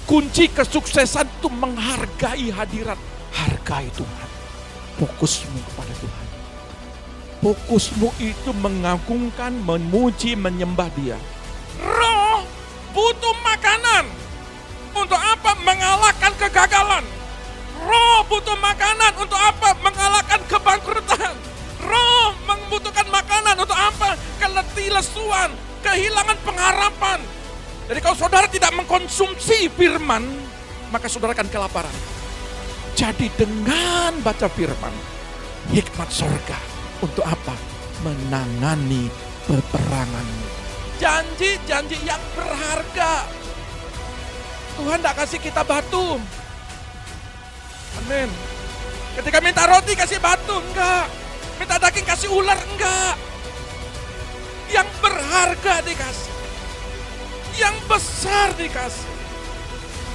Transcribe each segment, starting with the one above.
kunci kesuksesan itu menghargai hadirat. Hargai Tuhan. Fokusmu kepada Tuhan. Fokusmu itu mengagungkan, memuji, menyembah Dia. Roh butuh makanan. Untuk apa? Mengalahkan kegagalan. Roh butuh makanan untuk apa? Mengalahkan kebangkrutan. Roh membutuhkan makanan untuk apa? Keletilesuan, kehilangan pengharapan. Jadi kalau saudara tidak mengkonsumsi firman, maka saudara akan kelaparan. Jadi dengan baca firman, hikmat sorga untuk apa? Menangani peperanganmu. Janji-janji yang berharga. Tuhan tidak kasih kita batu. Amin. Ketika minta roti kasih batu, enggak. Minta daging kasih ular, enggak. Yang berharga dikasih. Yang besar dikasih.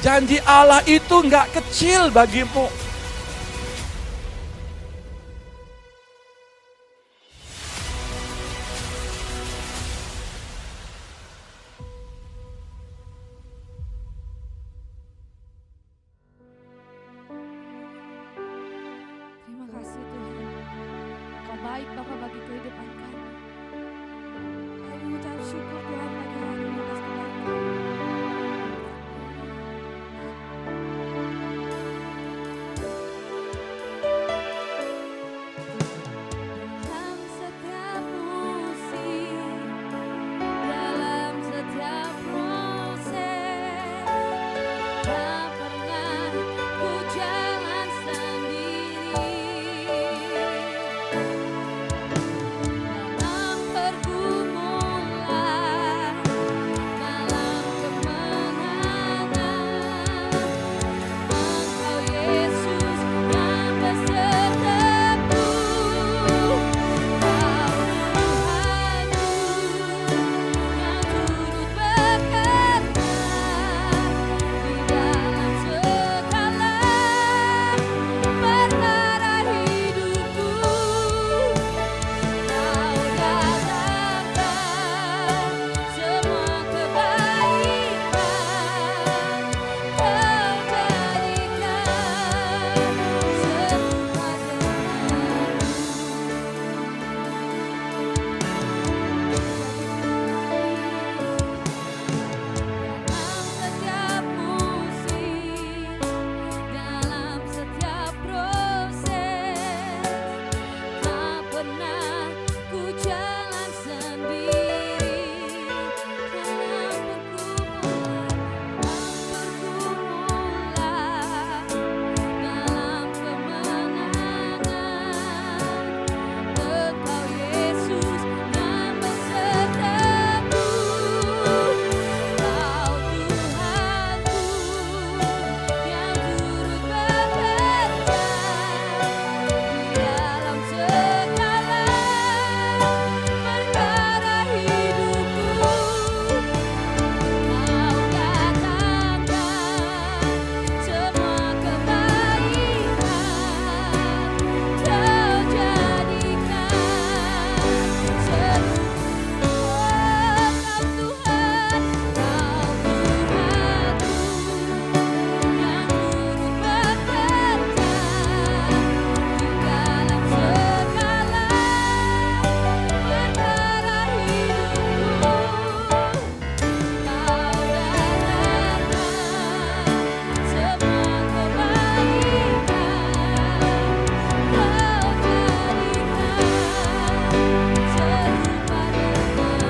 Janji Allah itu enggak kecil bagimu. Terima kasih Tuhan. Kau baik Bapa bagi kehidupan kami. Kami mengucap syukur Tuhan pagi hari ini atas kebaikan. Dalam setiap musim, dalam setiap proses, tak pernah ku jalan sendiri. Dalam pergumulan, dalam kemenangan, Engkau Yesus yang bersertaku. Kau Tuhanku yang turut bekerja di dalam segala perkara hidupku. Kau datangkan semua kebaikan. Kau jadikan semua dalam setiap musim, dalam setiap proses, tak pernah ku jalan sendiri. Dalam pergumulan, dalam kemenangan, Engkau Yesus yang bersertaku. Kau Tuhanku yang turut bekerja di dalam segala perkara hidupku. Kau datangkan semua kebaikan. Kau jadikan Kau Tuhan, Kau Tuhanku yang turut bekerja di dalam segala perkara hidupku. Kau datangkan semua kebaikan. Kau jadikan serupa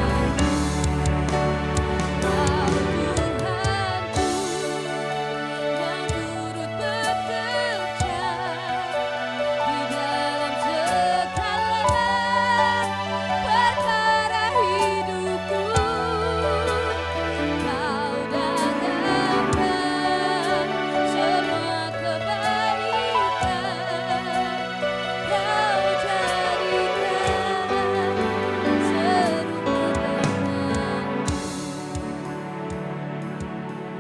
denganmu. Kau Tuhanku yang turut bekerja di dalam segala perkara hidupku. Kau datangkan semua kebaikan. Kau jadikan serupa denganmu.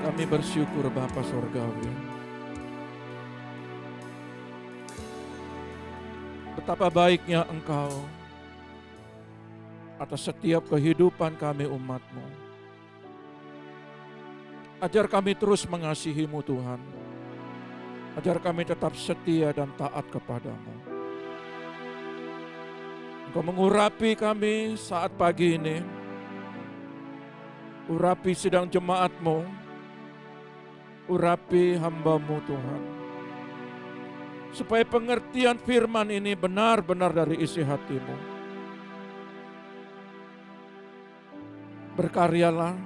Kami bersyukur Bapa Sorgawi. Betapa baiknya Engkau atas setiap kehidupan kami umat-Mu. Ajar kami terus mengasihi-Mu Tuhan. Ajar kami tetap setia dan taat kepadamu. Engkau mengurapi kami saat pagi ini. Urapi sidang jemaat-Mu. Urapi hamba-Mu Tuhan. Supaya pengertian firman ini benar-benar dari isi hati-Mu. Berkaryalah,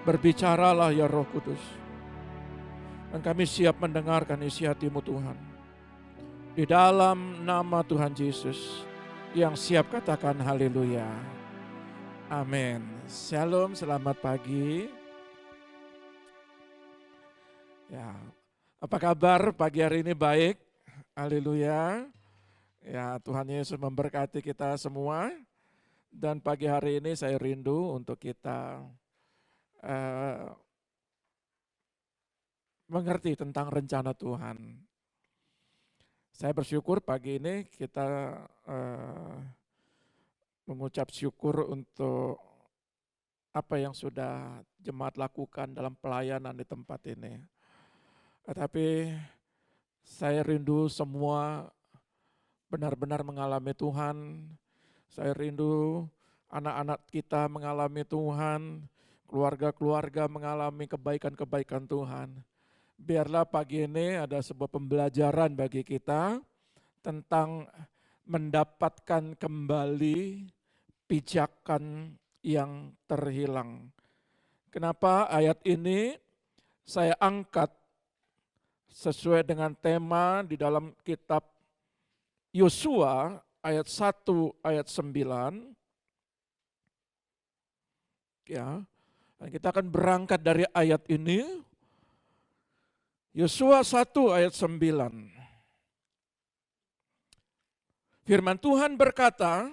berbicaralah ya Roh Kudus. Dan kami siap mendengarkan isi hati-Mu Tuhan. Di dalam nama Tuhan Yesus, yang siap katakan haleluya. Amin. Shalom, selamat pagi. Ya, apa kabar pagi hari ini? Baik. Haleluya. Ya, Tuhan Yesus memberkati kita semua. Dan pagi hari ini saya rindu untuk kita mengerti tentang rencana Tuhan. Saya bersyukur pagi ini kita mengucap syukur untuk apa yang sudah jemaat lakukan dalam pelayanan di tempat ini. Tetapi saya rindu semua benar-benar mengalami Tuhan. Saya rindu anak-anak kita mengalami Tuhan, keluarga-keluarga mengalami kebaikan-kebaikan Tuhan. Biarlah pagi ini ada sebuah pembelajaran bagi kita tentang mendapatkan kembali pijakan yang terhilang. Kenapa ayat ini saya angkat sesuai dengan tema di dalam kitab Yosua ayat 1 ayat 9. Ya. Dan kita akan berangkat dari ayat ini. Yosua 1 ayat 9. Firman Tuhan berkata,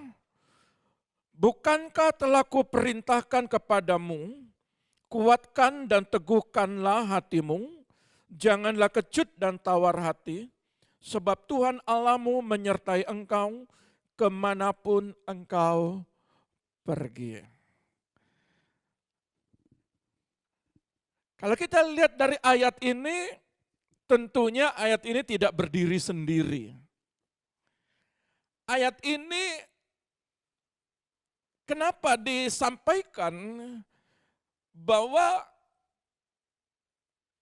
"Bukankah telah kuperintahkan kepadamu, kuatkan dan teguhkanlah hatimu, janganlah kecut dan tawar hati, sebab Tuhan Allahmu menyertai engkau kemanapun engkau pergi." Kalau kita lihat dari ayat ini, tentunya ayat ini tidak berdiri sendiri. Ayat ini kenapa disampaikan bahwa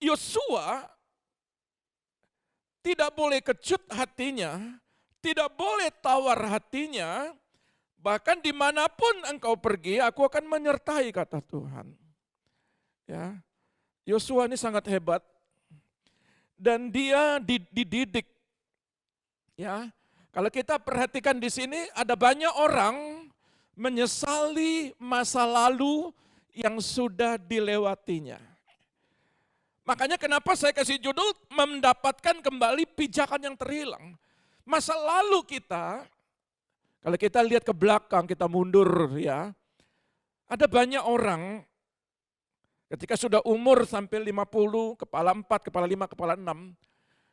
Yosua tidak boleh kecut hatinya, tidak boleh tawar hatinya, bahkan dimanapun engkau pergi, aku akan menyertai, kata Tuhan. Ya, Yosua ini sangat hebat dan dia dididik. Ya, kalau kita perhatikan di sini ada banyak orang menyesali masa lalu yang sudah dilewatinya. Makanya kenapa saya kasih judul mendapatkan kembali pijakan yang terhilang. Masa lalu kita, kalau kita lihat ke belakang, kita mundur ya. Ada banyak orang ketika sudah umur sampai 50, kepala 4, kepala 5, kepala 6.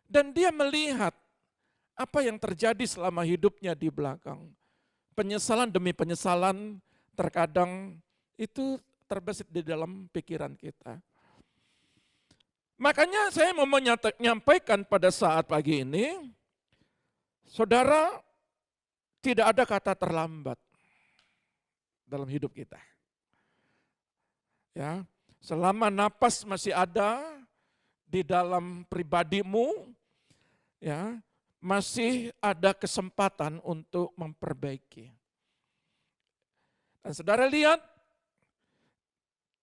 Dan dia melihat apa yang terjadi selama hidupnya di belakang. Penyesalan demi penyesalan terkadang itu terbesit di dalam pikiran kita. Makanya saya mau menyampaikan pada saat pagi ini, saudara, tidak ada kata terlambat dalam hidup kita. Ya, selama napas masih ada di dalam pribadimu, ya, masih ada kesempatan untuk memperbaiki. Dan saudara lihat,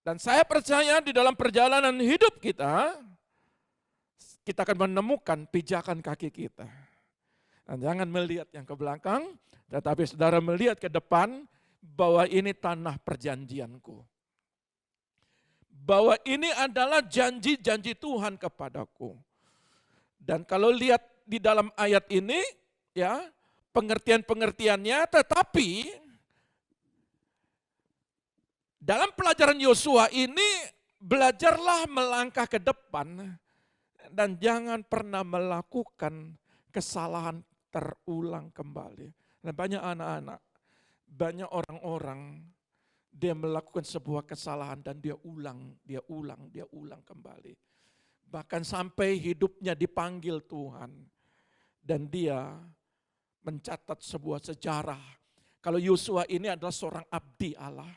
dan saya percaya di dalam perjalanan hidup kita akan menemukan pijakan kaki kita. Dan jangan melihat yang ke belakang, tetapi saudara melihat ke depan bahwa ini tanah perjanjianku. Bahwa ini adalah janji-janji Tuhan kepadaku. Dan kalau lihat di dalam ayat ini, ya, pengertian-pengertiannya, tetapi dalam pelajaran Yosua ini belajarlah melangkah ke depan dan jangan pernah melakukan kesalahan terulang kembali. Dan banyak anak-anak, banyak orang-orang dia melakukan sebuah kesalahan dan dia ulang kembali. Bahkan sampai hidupnya dipanggil Tuhan. Dan dia mencatat sebuah sejarah. Kalau Yosua ini adalah seorang abdi Allah.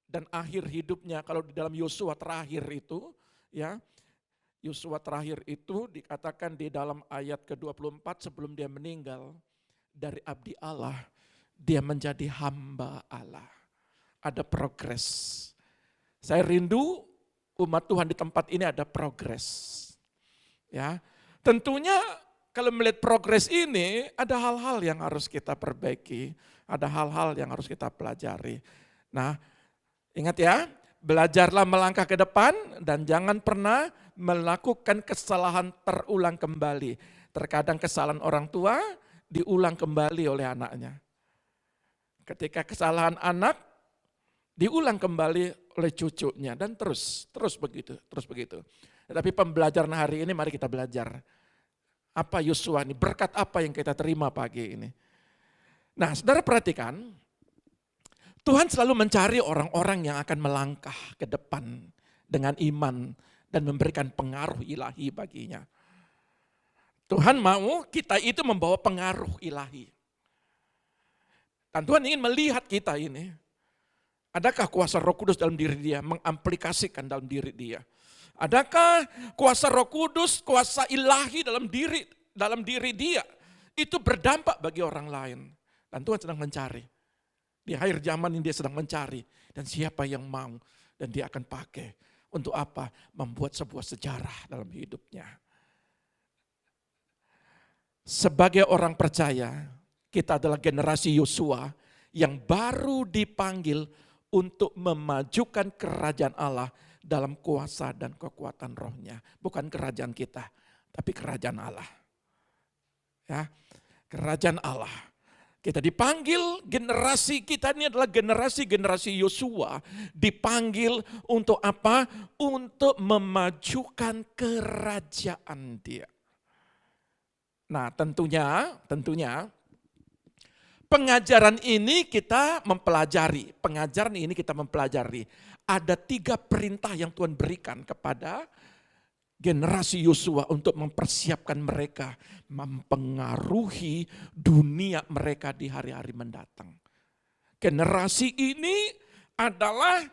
Dan akhir hidupnya, kalau di dalam Yosua terakhir itu, ya, Yosua terakhir itu dikatakan di dalam ayat ke-24 sebelum dia meninggal, dari abdi Allah, dia menjadi hamba Allah. Ada progres. Saya rindu umat Tuhan di tempat ini ada progres. Ya, tentunya kalau melihat progres ini, ada hal-hal yang harus kita perbaiki, ada hal-hal yang harus kita pelajari. Nah, ingat ya, belajarlah melangkah ke depan dan jangan pernah melakukan kesalahan terulang kembali. Terkadang kesalahan orang tua diulang kembali oleh anaknya. Ketika kesalahan anak diulang kembali oleh cucunya dan terus begitu. Tapi pembelajaran hari ini mari kita belajar. Apa Yosua ini, berkat apa yang kita terima pagi ini. Nah, saudara perhatikan, Tuhan selalu mencari orang-orang yang akan melangkah ke depan dengan iman dan memberikan pengaruh ilahi baginya. Tuhan mau kita itu membawa pengaruh ilahi. Dan Tuhan ingin melihat kita ini. Adakah kuasa Roh Kudus dalam diri dia, mengamplikasikan dalam diri dia. Adakah kuasa Roh Kudus, kuasa ilahi dalam diri dia, itu berdampak bagi orang lain. Dan Tuhan sedang mencari. Di akhir zaman ini dia sedang mencari. Dan siapa yang mau dan dia akan pakai. Untuk apa? Membuat sebuah sejarah dalam hidupnya. Sebagai orang percaya, kita adalah generasi Yosua yang baru dipanggil untuk memajukan kerajaan Allah dalam kuasa dan kekuatan rohnya. Bukan kerajaan kita, tapi kerajaan Allah. Ya, kerajaan Allah. Kita dipanggil, generasi kita ini adalah generasi Yosua. Dipanggil untuk apa? Untuk memajukan kerajaan dia. Nah tentunya pengajaran ini kita mempelajari. Ada 3 perintah yang Tuhan berikan kepada generasi Yosua untuk mempersiapkan mereka mempengaruhi dunia mereka di hari-hari mendatang. Generasi ini adalah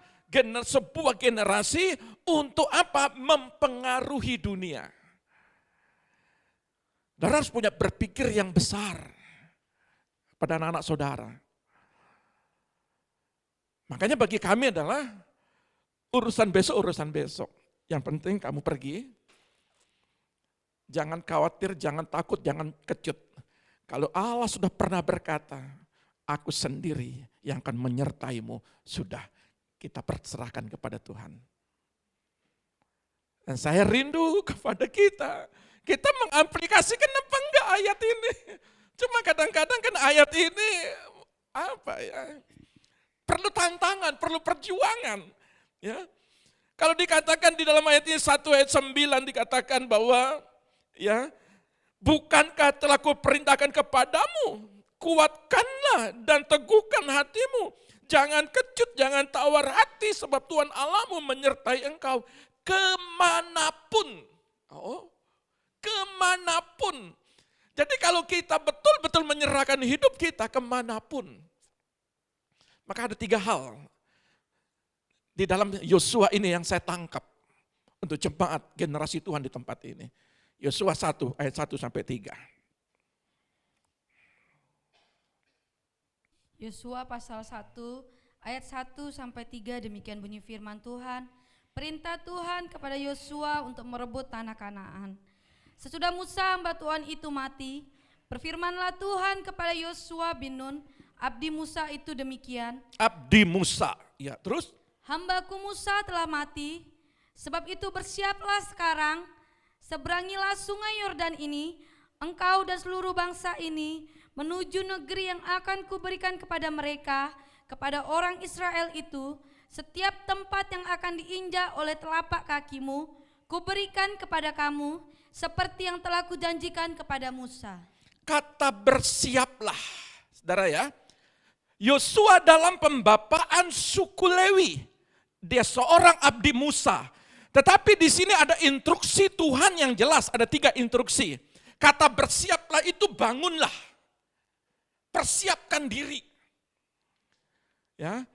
sebuah generasi untuk apa? Mempengaruhi dunia. Saudara harus punya berpikir yang besar pada anak-anak saudara. Makanya bagi kami adalah urusan besok. Yang penting kamu pergi, jangan khawatir, jangan takut, jangan kecut. Kalau Allah sudah pernah berkata, aku sendiri yang akan menyertaimu, sudah kita perserahkan kepada Tuhan. Dan saya rindu kepada kita mengaplikasikan apa enggak ayat ini. Cuma kadang-kadang kan ayat ini perlu tantangan, perlu perjuangan. Ya. Kalau dikatakan di dalam ayat ini 1 ayat 9 dikatakan bahwa ya, bukankah telah kuperintahkan kepadamu, kuatkanlah dan teguhkan hatimu. Jangan kecut, jangan tawar hati sebab Tuhan Allahmu menyertai engkau kemanapun. Kemanapun. Jadi kalau kita betul-betul menyerahkan hidup kita kemanapun. Maka ada 3 hal di dalam Yosua ini yang saya tangkap untuk jemaat generasi Tuhan di tempat ini. Yosua 1 ayat 1 sampai 3. Yosua pasal 1 ayat 1 sampai 3 demikian bunyi firman Tuhan. Perintah Tuhan kepada Yosua untuk merebut tanah Kanaan. Sesudah Musa hamba Tuhan itu mati, berfirmanlah Tuhan kepada Yosua bin Nun, abdi Musa itu demikian. Abdi Musa, ya terus? Hambaku Musa telah mati, sebab itu bersiaplah sekarang, seberangilah sungai Yordan ini, engkau dan seluruh bangsa ini, menuju negeri yang akan kuberikan kepada mereka, kepada orang Israel itu, setiap tempat yang akan diinjak oleh telapak kakimu, kuberikan kepada kamu, seperti yang telah kujanjikan kepada Musa. Kata bersiaplah, saudara ya. Yosua dalam pembapaan suku Lewi. Dia seorang abdi Musa. Tetapi di sini ada instruksi Tuhan yang jelas, ada 3 instruksi. Kata bersiaplah itu bangunlah. Persiapkan diri. Ya.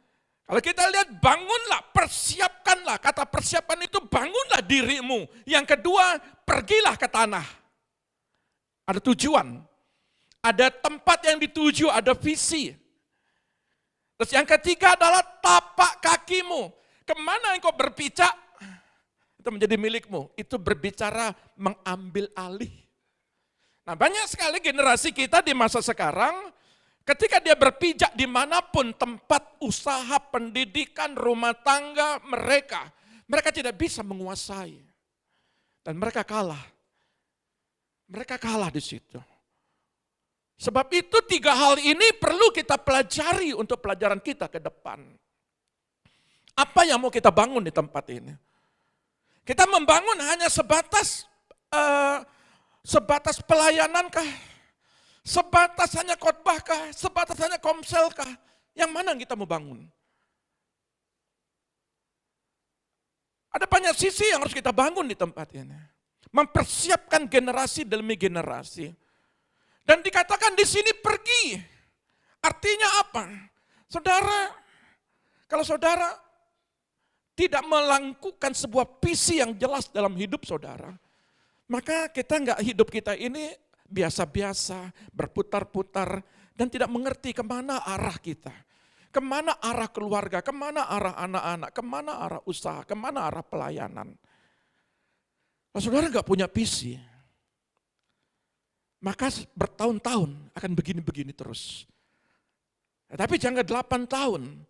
Kalau kita lihat bangunlah, persiapkanlah. Kata persiapkan itu bangunlah dirimu. Yang kedua, pergilah ke tanah. Ada tujuan. Ada tempat yang dituju, ada visi. Terus yang ketiga adalah tapak kakimu. Kemana engkau berpijak? Itu menjadi milikmu. Itu berbicara mengambil alih. Nah, banyak sekali generasi kita di masa sekarang, ketika dia berpijak dimanapun tempat usaha, pendidikan, rumah tangga mereka tidak bisa menguasai. Dan mereka kalah. Mereka kalah di situ. Sebab itu 3 hal ini perlu kita pelajari untuk pelajaran kita ke depan. Apa yang mau kita bangun di tempat ini? Kita membangun hanya sebatas pelayanankah? Sebatas hanya khotbahkah? Sebatas hanya komselkah? Yang mana yang kita mau bangun? Ada banyak sisi yang harus kita bangun di tempat ini. Mempersiapkan generasi demi generasi. Dan dikatakan di sini pergi. Artinya apa? Saudara, kalau saudara tidak melakukan sebuah visi yang jelas dalam hidup saudara, maka hidup kita ini biasa-biasa, berputar-putar, dan tidak mengerti kemana arah kita. Kemana arah keluarga, kemana arah anak-anak, kemana arah usaha, kemana arah pelayanan. Kalau saudara nggak punya visi, maka bertahun-tahun akan begini-begini terus. Tapi jangan 8 tahun.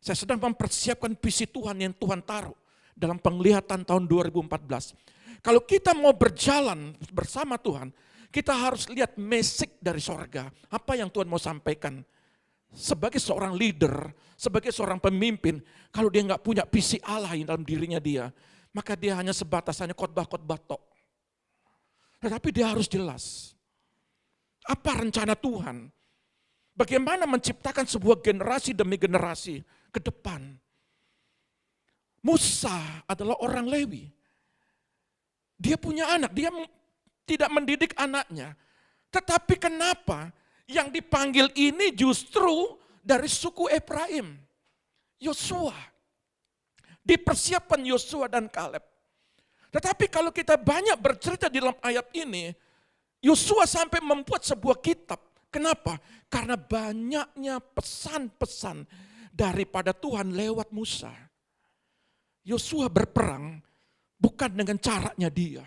Saya sedang mempersiapkan visi Tuhan yang Tuhan taruh dalam penglihatan tahun 2014. Kalau kita mau berjalan bersama Tuhan, kita harus lihat message dari sorga. Apa yang Tuhan mau sampaikan. Sebagai seorang leader, sebagai seorang pemimpin, kalau dia nggak punya visi Allah yang dalam dirinya dia, maka dia hanya sebatas khotbah-khotbah tok. Tetapi dia harus jelas. Apa rencana Tuhan? Bagaimana menciptakan sebuah generasi demi generasi ke depan. Musa adalah orang Lewi. Dia punya anak, dia tidak mendidik anaknya. Tetapi kenapa yang dipanggil ini justru dari suku Efraim? Yosua. Dipersiapkan Yosua dan Kaleb. Tetapi kalau kita banyak bercerita di dalam ayat ini, Yosua sampai membuat sebuah kitab. Kenapa? Karena banyaknya pesan-pesan daripada Tuhan lewat Musa. Yosua berperang bukan dengan caranya dia,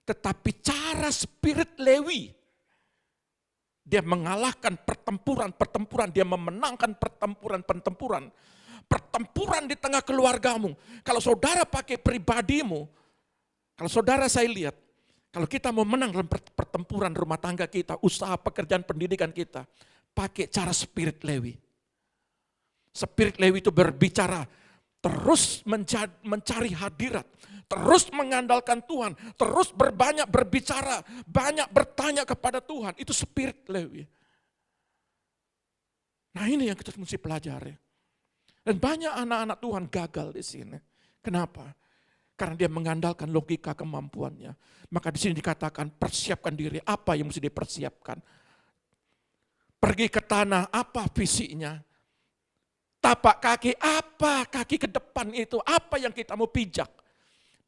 tetapi cara spirit Lewi. Dia mengalahkan pertempuran-pertempuran, dia memenangkan pertempuran-pertempuran. Pertempuran di tengah keluargamu. Kalau saudara pakai pribadimu, kalau saudara saya lihat, kalau kita mau menang dalam pertempuran rumah tangga kita, usaha, pekerjaan, pendidikan kita, pakai cara spirit Lewi. Spirit Lewi itu berbicara, terus mencari hadirat, terus mengandalkan Tuhan, terus berbicara, banyak bertanya kepada Tuhan. Itu spirit Lewi. Nah, ini yang kita mesti pelajari. Dan banyak anak-anak Tuhan gagal di sini. Kenapa? Karena dia mengandalkan logika kemampuannya. Maka di sini dikatakan persiapkan diri. Apa yang mesti dipersiapkan? Pergi ke tanah, apa visinya? Tapak kaki, apa kaki ke depan itu? Apa yang kita mau pijak?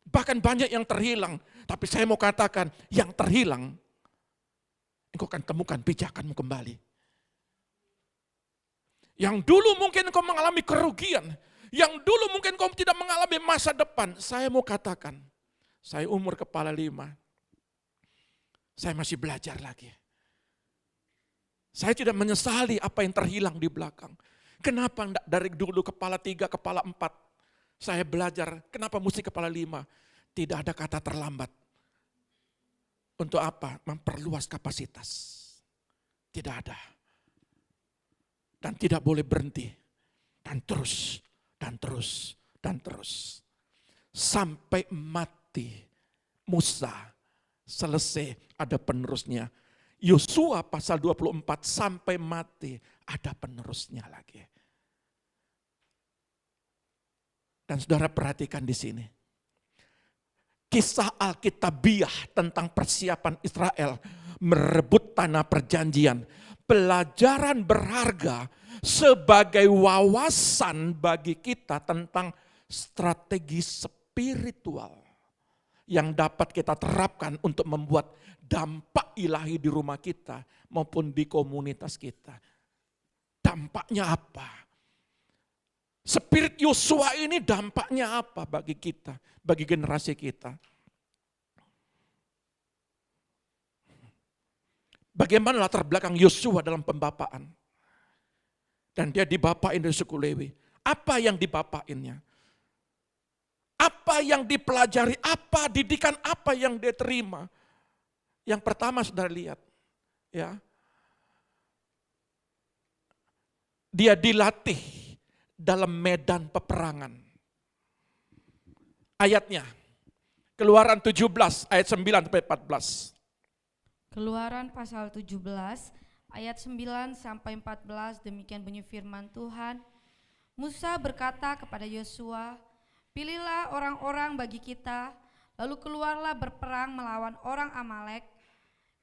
Bahkan banyak yang terhilang. Tapi saya mau katakan, yang terhilang, engkau akan temukan pijakanmu kembali. Yang dulu mungkin engkau mengalami kerugian. Yang dulu mungkin engkau tidak mengalami masa depan. Saya mau katakan, saya umur kepala 5. Saya masih belajar lagi. Saya tidak menyesali apa yang terhilang di belakang. Kenapa dari dulu kepala 3, kepala 4. Saya belajar, kenapa mesti kepala 5. Tidak ada kata terlambat. Untuk apa? Memperluas kapasitas. Tidak ada. Dan tidak boleh berhenti. Dan terus, dan terus, dan terus. Sampai mati Musa selesai ada penerusnya. Yosua pasal 24 sampai mati ada penerusnya lagi. Dan saudara perhatikan di sini. Kisah Alkitabiah tentang persiapan Israel merebut tanah perjanjian. Pelajaran berharga sebagai wawasan bagi kita tentang strategi spiritual yang dapat kita terapkan untuk membuat dampak ilahi di rumah kita maupun di komunitas kita. Dampaknya apa? Spirit Yosua ini dampaknya apa bagi kita, bagi generasi kita? Bagaimana latar belakang Yosua dalam pembapaan? Dan dia dibapain dari suku Lewi. Apa yang dibapainnya? Apa yang dipelajari? Apa didikan apa yang dia terima? Yang pertama saudara lihat, ya, dia dilatih dalam medan peperangan. Ayatnya, Keluaran 17 ayat 9 sampai 14. Keluaran pasal 17 ayat 9 sampai 14, demikian bunyi firman Tuhan. Musa berkata kepada Yosua, pilihlah orang-orang bagi kita, lalu keluarlah berperang melawan orang Amalek.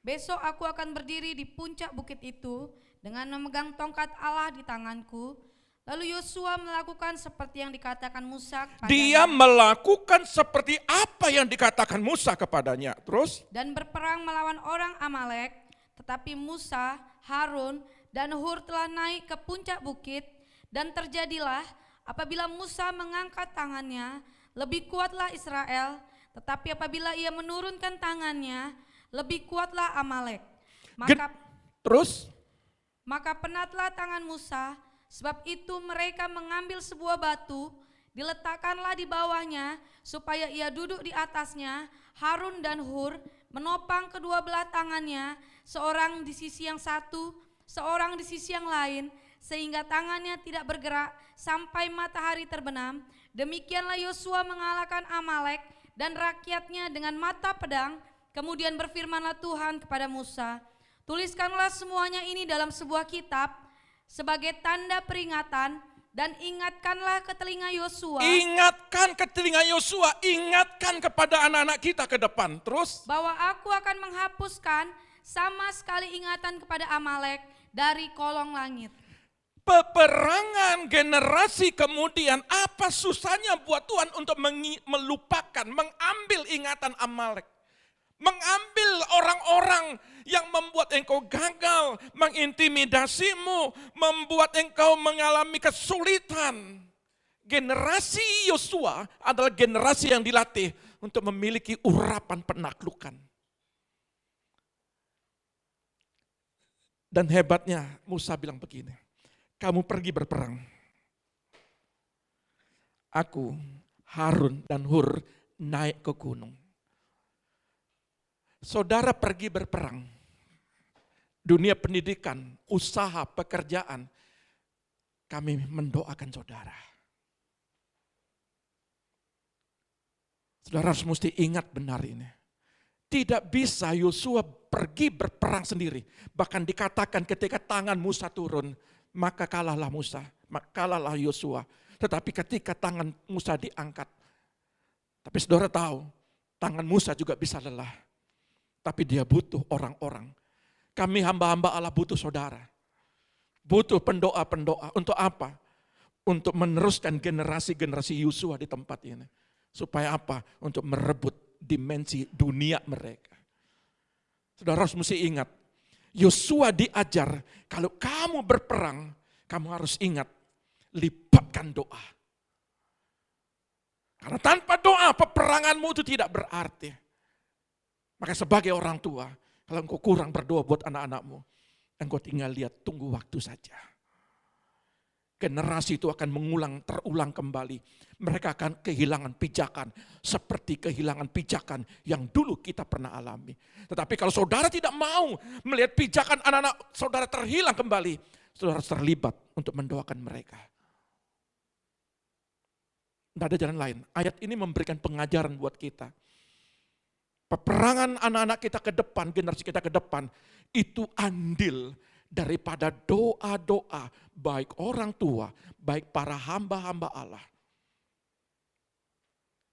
Besok aku akan berdiri di puncak bukit itu dengan memegang tongkat Allah di tanganku. Lalu Yosua melakukan seperti yang dikatakan Musa kepadanya. Dia melakukan seperti apa yang dikatakan Musa kepadanya. Terus? Dan berperang melawan orang Amalek, tetapi Musa, Harun, dan Hur telah naik ke puncak bukit, dan terjadilah apabila Musa mengangkat tangannya, lebih kuatlah Israel, tetapi apabila ia menurunkan tangannya, lebih kuatlah Amalek. Maka penatlah tangan Musa. Sebab itu mereka mengambil sebuah batu, diletakkanlah di bawahnya, supaya ia duduk di atasnya. Harun dan Hur menopang kedua belah tangannya, seorang di sisi yang satu, seorang di sisi yang lain, sehingga tangannya tidak bergerak sampai matahari terbenam. Demikianlah Yosua mengalahkan Amalek dan rakyatnya dengan mata pedang. Kemudian berfirmanlah Tuhan kepada Musa, tuliskanlah semuanya ini dalam sebuah kitab, sebagai tanda peringatan, dan ingatkanlah ke telinga Yosua. Ingatkan ke telinga Yosua, ingatkan kepada anak-anak kita ke depan. Terus? Bahwa aku akan menghapuskan sama sekali ingatan kepada Amalek dari kolong langit. Peperangan generasi kemudian, apa susahnya buat Tuhan untuk melupakan, mengambil ingatan Amalek. Mengambil orang-orang yang membuat engkau gagal, mengintimidasimu, membuat engkau mengalami kesulitan. Generasi Yosua adalah generasi yang dilatih untuk memiliki urapan penaklukan. Dan hebatnya Musa bilang begini, kamu pergi berperang. Aku, Harun dan Hur naik ke gunung. Saudara pergi berperang, dunia pendidikan, usaha, pekerjaan, kami mendoakan saudara. Saudara harus mesti ingat benar ini. Tidak bisa Yosua pergi berperang sendiri. Bahkan dikatakan ketika tangan Musa turun, maka kalahlah Musa, kalahlah Yosua. Tetapi ketika tangan Musa diangkat, tapi saudara tahu, tangan Musa juga bisa lelah. Tapi dia butuh orang-orang. Kami hamba-hamba Allah butuh saudara. Butuh pendoa-pendoa. Untuk apa? Untuk meneruskan generasi-generasi Yosua di tempat ini. Supaya apa? Untuk merebut dimensi dunia mereka. Saudara harus mesti ingat. Yosua diajar, kalau kamu berperang, kamu harus ingat, lipatkan doa. Karena tanpa doa, peperanganmu itu tidak berarti. Maka sebagai orang tua, kalau engkau kurang berdoa buat anak-anakmu, engkau tinggal lihat, tunggu waktu saja. Generasi itu akan terulang kembali. Mereka akan kehilangan pijakan, seperti kehilangan pijakan yang dulu kita pernah alami. Tetapi kalau saudara tidak mau melihat pijakan anak-anak saudara terhilang kembali, saudara harus terlibat untuk mendoakan mereka. Tidak ada jalan lain. Ayat ini memberikan pengajaran buat kita. Peperangan anak-anak kita ke depan, generasi kita ke depan, itu andil daripada doa-doa baik orang tua, baik para hamba-hamba Allah.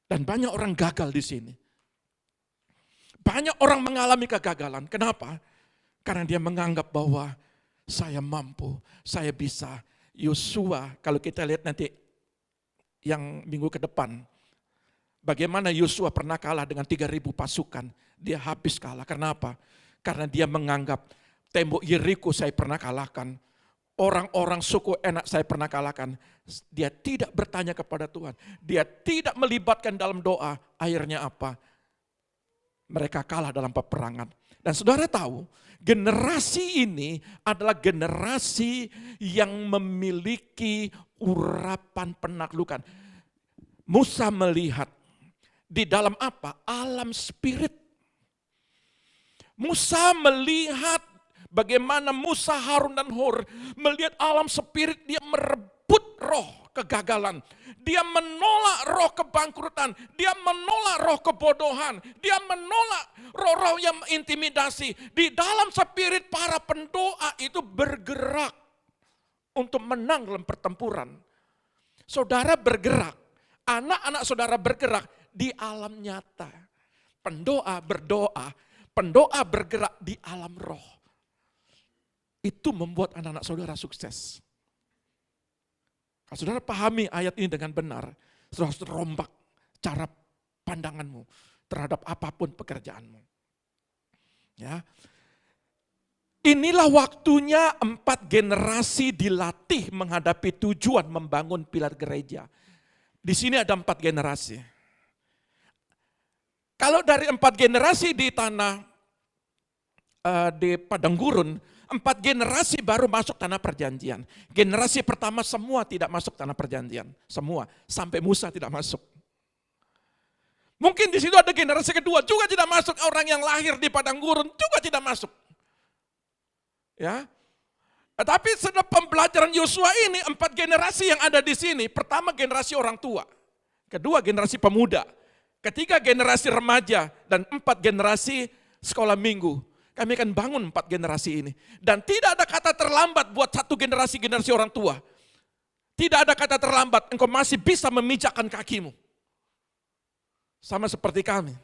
Dan banyak orang gagal di sini. Banyak orang mengalami kegagalan. Kenapa? Karena dia menganggap bahwa saya mampu, saya bisa. Yosua, kalau kita lihat nanti yang minggu ke depan, bagaimana Yosua pernah kalah dengan 3.000 pasukan. Dia habis kalah. Kenapa? Karena dia menganggap tembok Yeriko saya pernah kalahkan. Orang-orang suku Enak saya pernah kalahkan. Dia tidak bertanya kepada Tuhan. Dia tidak melibatkan dalam doa. Akhirnya apa? Mereka kalah dalam peperangan. Dan saudara tahu, generasi ini adalah generasi yang memiliki urapan penaklukan. Musa melihat di dalam apa? Alam spirit. Musa melihat bagaimana Musa, Harun, dan Hur melihat alam spirit, dia merebut roh kegagalan. Dia menolak roh kebangkrutan, dia menolak roh kebodohan, dia menolak roh-roh yang intimidasi. Di dalam spirit para pendoa itu bergerak untuk menang dalam pertempuran. Saudara bergerak, anak-anak saudara bergerak di alam nyata. Pendoa berdoa, pendoa bergerak di alam roh. Itu membuat anak-anak saudara sukses. Kalau saudara pahami ayat ini dengan benar, saudara harus rombak cara pandanganmu terhadap apapun pekerjaanmu. Ya. Inilah waktunya 4 generasi dilatih menghadapi tujuan membangun pilar gereja. Di sini ada 4 generasi. Kalau dari 4 generasi di tanah di padang gurun, 4 generasi baru masuk tanah perjanjian. Generasi pertama semua tidak masuk tanah perjanjian. Semua, sampai Musa tidak masuk. Mungkin di situ ada generasi kedua juga tidak masuk. Orang yang lahir di padang gurun juga tidak masuk. Ya, tapi setelah pembelajaran Yosua ini 4 generasi yang ada di sini. Pertama generasi orang tua. Kedua generasi pemuda. Ketiga generasi remaja. Dan 4 generasi sekolah minggu. Kami akan bangun 4 generasi ini. Dan tidak ada kata terlambat buat satu generasi orang tua. Tidak ada kata terlambat, engkau masih bisa memijakkan kakimu. Sama seperti kami.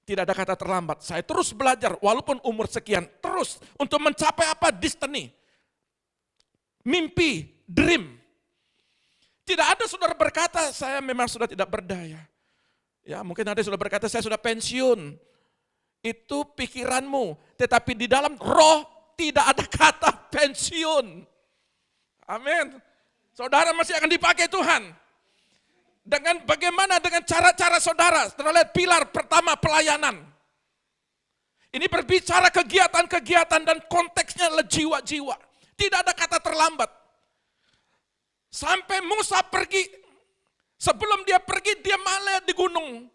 Tidak ada kata terlambat. Saya terus belajar, walaupun umur sekian. Terus untuk mencapai apa? Destiny. Mimpi, dream. Tidak ada saudara berkata, saya memang sudah tidak berdaya. Ya, mungkin ada saudara berkata, saya sudah pensiun. Itu pikiranmu, tetapi di dalam roh tidak ada kata pensiun. Amin. Saudara masih akan dipakai Tuhan. Dengan bagaimana dengan cara-cara saudara? Saudara lihat pilar pertama pelayanan. Ini berbicara kegiatan-kegiatan dan konteksnya adalah jiwa-jiwa. Tidak ada kata terlambat. Sampai Musa pergi, sebelum dia pergi dia malah di gunung.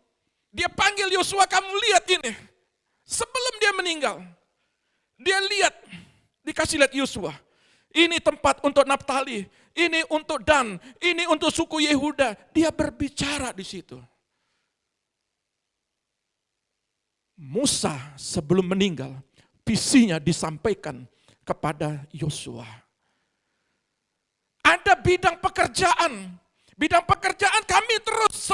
Dia panggil Yosua, kamu lihat ini. Sebelum dia meninggal, dia lihat, dikasih lihat Yosua. Ini tempat untuk Naftali, ini untuk Dan, ini untuk suku Yehuda. Dia berbicara di situ. Musa sebelum meninggal, visinya disampaikan kepada Yosua. Ada bidang pekerjaan. Bidang pekerjaan kami terus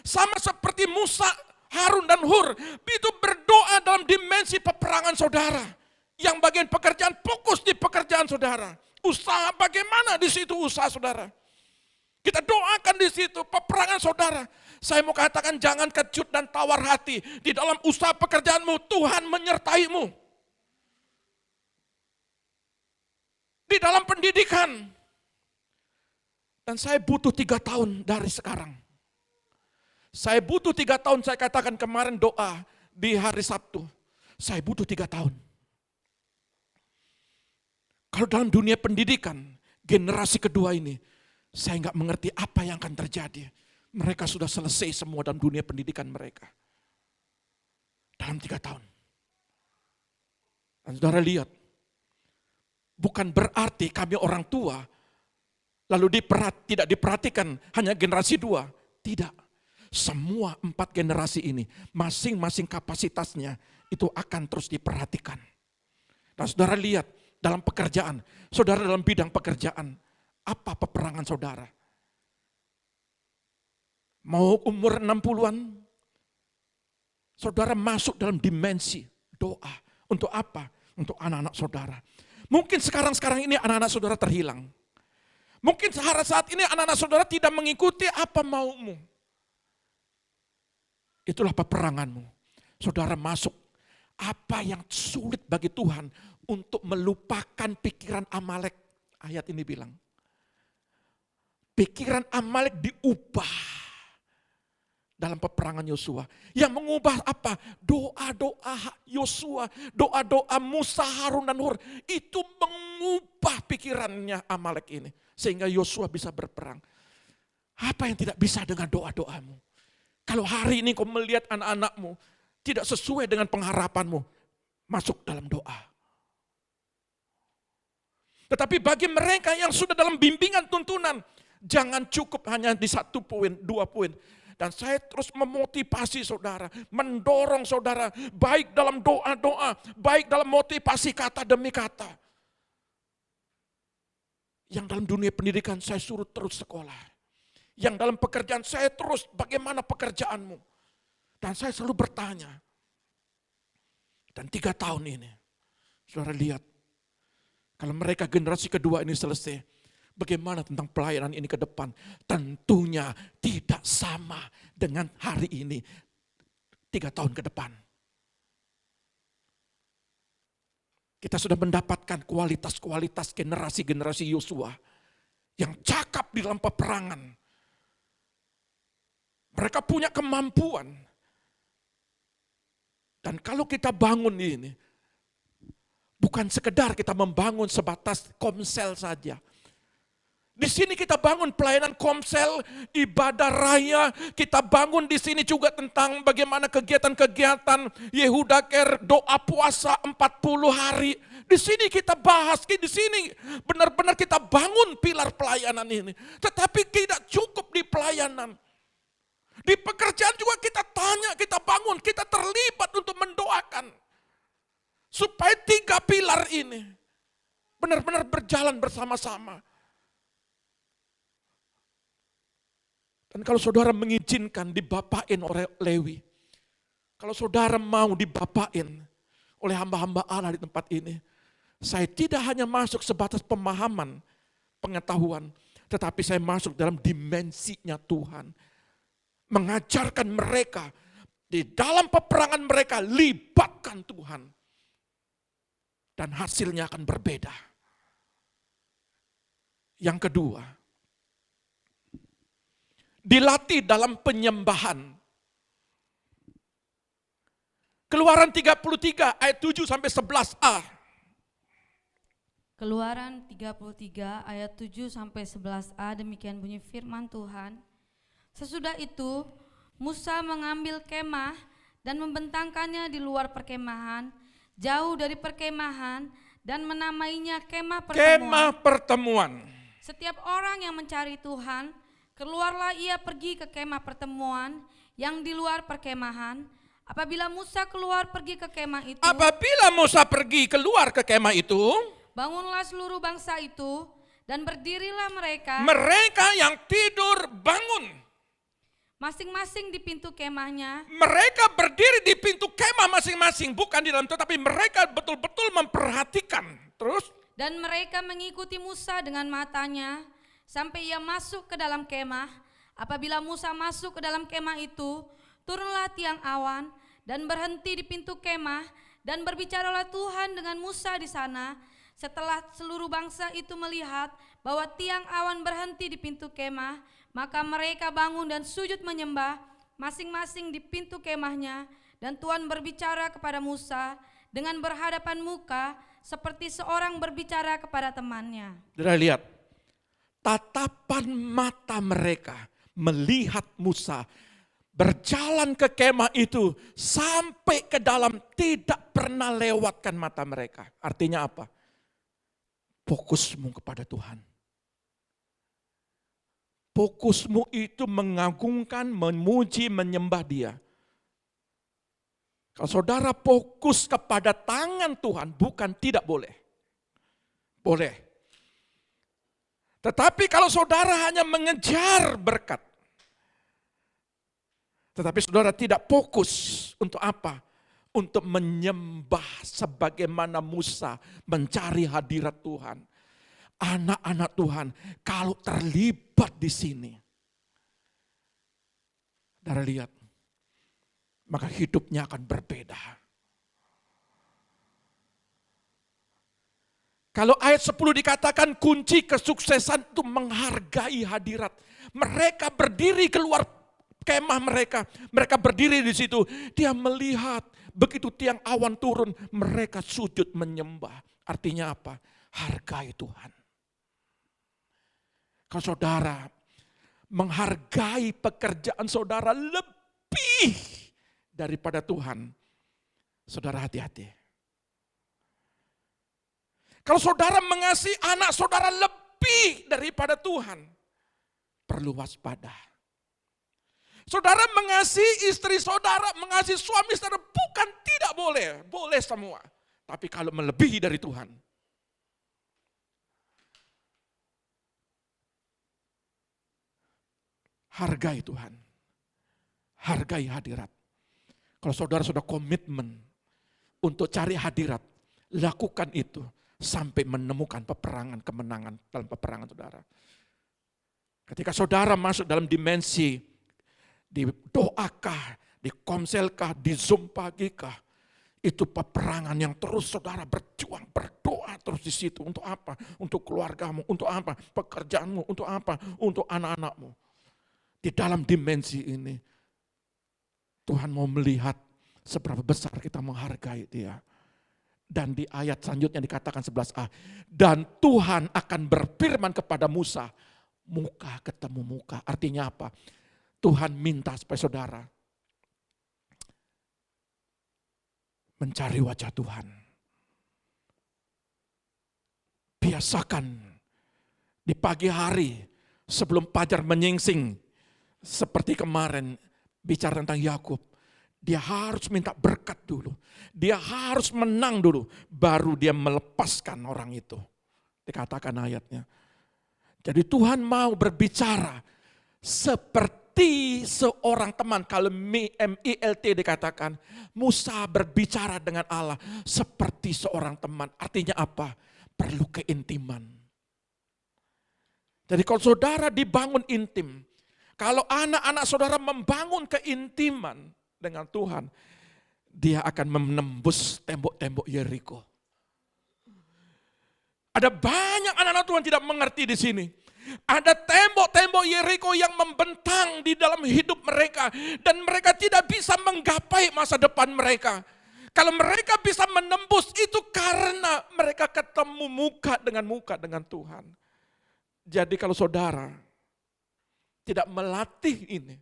sama seperti Musa, Harun dan Hur, itu berdoa dalam dimensi peperangan saudara. Yang bagian pekerjaan, fokus di pekerjaan saudara. Usaha bagaimana di situ usaha saudara. Kita doakan di situ peperangan saudara. Saya mau katakan jangan kecut dan tawar hati. Di dalam usaha pekerjaanmu Tuhan menyertaimu. Di dalam pendidikan. Dan saya butuh 3 tahun dari sekarang. Saya butuh 3 tahun, saya katakan kemarin doa di hari Sabtu. Saya butuh 3 tahun. Kalau dalam dunia pendidikan, generasi kedua ini, saya nggak mengerti apa yang akan terjadi. Mereka sudah selesai semua dalam dunia pendidikan mereka. Dalam 3 tahun. Dan saudara lihat, bukan berarti kami orang tua, lalu tidak diperhatikan hanya generasi 2. Tidak. Semua 4 generasi ini, masing-masing kapasitasnya itu akan terus diperhatikan. Dan saudara lihat, dalam pekerjaan. Saudara dalam bidang pekerjaan, apa peperangan saudara? Mau umur 60-an, saudara masuk dalam dimensi doa. Untuk apa? Untuk anak-anak saudara. Mungkin sekarang ini anak-anak saudara terhilang. Mungkin saat ini anak-anak saudara tidak mengikuti apa maumu. Itulah peperanganmu. Saudara masuk. Apa yang sulit bagi Tuhan untuk melupakan pikiran Amalek. Ayat ini bilang. Pikiran Amalek diubah dalam peperangan Yosua. Yang mengubah apa? Doa-doa Yosua, doa-doa Musa, Harun dan Hur. Itu mengubah pikirannya Amalek ini. Sehingga Yosua bisa berperang. Apa yang tidak bisa dengan doa-doamu? Kalau hari ini kau melihat anak-anakmu tidak sesuai dengan pengharapanmu, masuk dalam doa. Tetapi bagi mereka yang sudah dalam bimbingan tuntunan, jangan cukup hanya di 1 poin, 2 poin. Dan saya terus memotivasi saudara, mendorong saudara, baik dalam doa-doa, baik dalam motivasi kata demi kata. Yang dalam dunia pendidikan saya suruh terus sekolah. Yang dalam pekerjaan saya terus, bagaimana pekerjaanmu? Dan saya selalu bertanya. Dan 3 tahun ini, saudara lihat, kalau mereka generasi kedua ini selesai, bagaimana tentang pelayanan ini ke depan? Tentunya tidak sama dengan hari ini, 3 tahun ke depan. Kita sudah mendapatkan kualitas-kualitas generasi-generasi Yosua yang cakap di dalam peperangan. Mereka punya kemampuan. Dan kalau kita bangun ini, bukan sekedar kita membangun sebatas komsel saja. Di sini kita bangun pelayanan komsel, ibadah raya, kita bangun di sini juga tentang bagaimana kegiatan-kegiatan Yehuda Care, doa puasa 40 hari. Di sini kita bahas, di sini benar-benar kita bangun pilar pelayanan ini. Tetapi tidak cukup di pelayanan. Di pekerjaan juga kita tanya, kita bangun, kita terlibat untuk mendoakan. Supaya 3 pilar ini benar-benar berjalan bersama-sama. Dan kalau saudara mengizinkan dibapain oleh Lewi, kalau saudara mau dibapain oleh hamba-hamba Allah di tempat ini, saya tidak hanya masuk sebatas pemahaman, pengetahuan, tetapi saya masuk dalam dimensinya Tuhan. Mengajarkan mereka, di dalam peperangan mereka, libatkan Tuhan. Dan hasilnya akan berbeda. Yang kedua, dilatih dalam penyembahan. Keluaran 33 ayat 7 sampai 11a. Keluaran 33 ayat 7 sampai 11a, demikian bunyi firman Tuhan. Sesudah itu Musa mengambil kemah dan membentangkannya di luar perkemahan, jauh dari perkemahan, dan menamainya kemah pertemuan. Kemah pertemuan. Setiap orang yang mencari Tuhan, keluarlah ia pergi ke kemah pertemuan yang di luar perkemahan. Apabila Musa keluar pergi ke kemah itu, bangunlah seluruh bangsa itu dan berdirilah mereka. Mereka yang tidur bangun. Masing-masing di pintu kemahnya. Mereka berdiri di pintu kemah masing-masing, bukan di dalam, tetapi mereka betul-betul memperhatikan. Terus? Dan mereka mengikuti Musa dengan matanya sampai ia masuk ke dalam kemah. Apabila Musa masuk ke dalam kemah itu, turunlah tiang awan dan berhenti di pintu kemah, dan berbicaralah Tuhan dengan Musa di sana. Setelah seluruh bangsa itu melihat bahwa tiang awan berhenti di pintu kemah, maka mereka bangun dan sujud menyembah masing-masing di pintu kemahnya. Dan Tuhan berbicara kepada Musa dengan berhadapan muka seperti seorang berbicara kepada temannya. Saudara lihat, tatapan mata mereka melihat Musa berjalan ke kemah itu sampai ke dalam, tidak pernah lewatkan mata mereka. Artinya apa? Fokusmu kepada Tuhan. Fokusmu itu mengagungkan, memuji, menyembah Dia. Kalau saudara fokus kepada tangan Tuhan, bukan tidak boleh. boleh. Tetapi kalau saudara hanya mengejar berkat, tetapi saudara tidak fokus untuk apa? Untuk menyembah sebagaimana Musa mencari hadirat Tuhan. Anak-anak Tuhan kalau terlibat di sini, saudara lihat, maka hidupnya akan berbeda. Kalau ayat 10 dikatakan kunci kesuksesan itu menghargai hadirat. Mereka berdiri keluar kemah mereka berdiri di situ. Dia melihat begitu tiang awan turun, mereka sujud menyembah. Artinya apa? Hargai Tuhan. Kalau saudara menghargai pekerjaan saudara lebih daripada Tuhan, saudara hati-hati. Kalau saudara mengasihi anak saudara lebih daripada Tuhan, perlu waspada. Saudara mengasihi istri saudara, mengasihi suami saudara, bukan tidak boleh, boleh semua. Tapi kalau melebihi dari Tuhan, hargai Tuhan, hargai hadirat. Kalau saudara sudah komitmen untuk cari hadirat, lakukan itu sampai menemukan peperangan, kemenangan dalam peperangan saudara. Ketika saudara masuk dalam dimensi, di doakah, di komselkah, di Zoom pagikah, itu peperangan yang terus saudara berjuang, berdoa terus di situ. Untuk apa? Untuk keluargamu, untuk apa? Pekerjaanmu, untuk apa? Untuk anak-anakmu. Di dalam dimensi ini, Tuhan mau melihat seberapa besar kita menghargai Dia. Dan di ayat selanjutnya dikatakan 11a, dan Tuhan akan berfirman kepada Musa, muka ketemu muka. Artinya apa? Tuhan minta supaya saudara mencari wajah Tuhan. Biasakan di pagi hari sebelum fajar menyingsing, seperti kemarin bicara tentang Yakub. Dia harus minta berkat dulu. Dia harus menang dulu. Baru dia melepaskan orang itu. Dikatakan ayatnya. Jadi Tuhan mau berbicara seperti seorang teman. Kalau MILT dikatakan, Musa berbicara dengan Allah seperti seorang teman. Artinya apa? Perlu keintiman. Jadi kalau saudara dibangun intim, kalau anak-anak saudara membangun keintiman dengan Tuhan, dia akan menembus tembok-tembok Yeriko. Ada banyak anak-anak Tuhan tidak mengerti di sini. Ada tembok-tembok Yeriko yang membentang di dalam hidup mereka dan mereka tidak bisa menggapai masa depan mereka. Kalau mereka bisa menembus itu karena mereka ketemu muka dengan Tuhan. Jadi kalau saudara tidak melatih ini,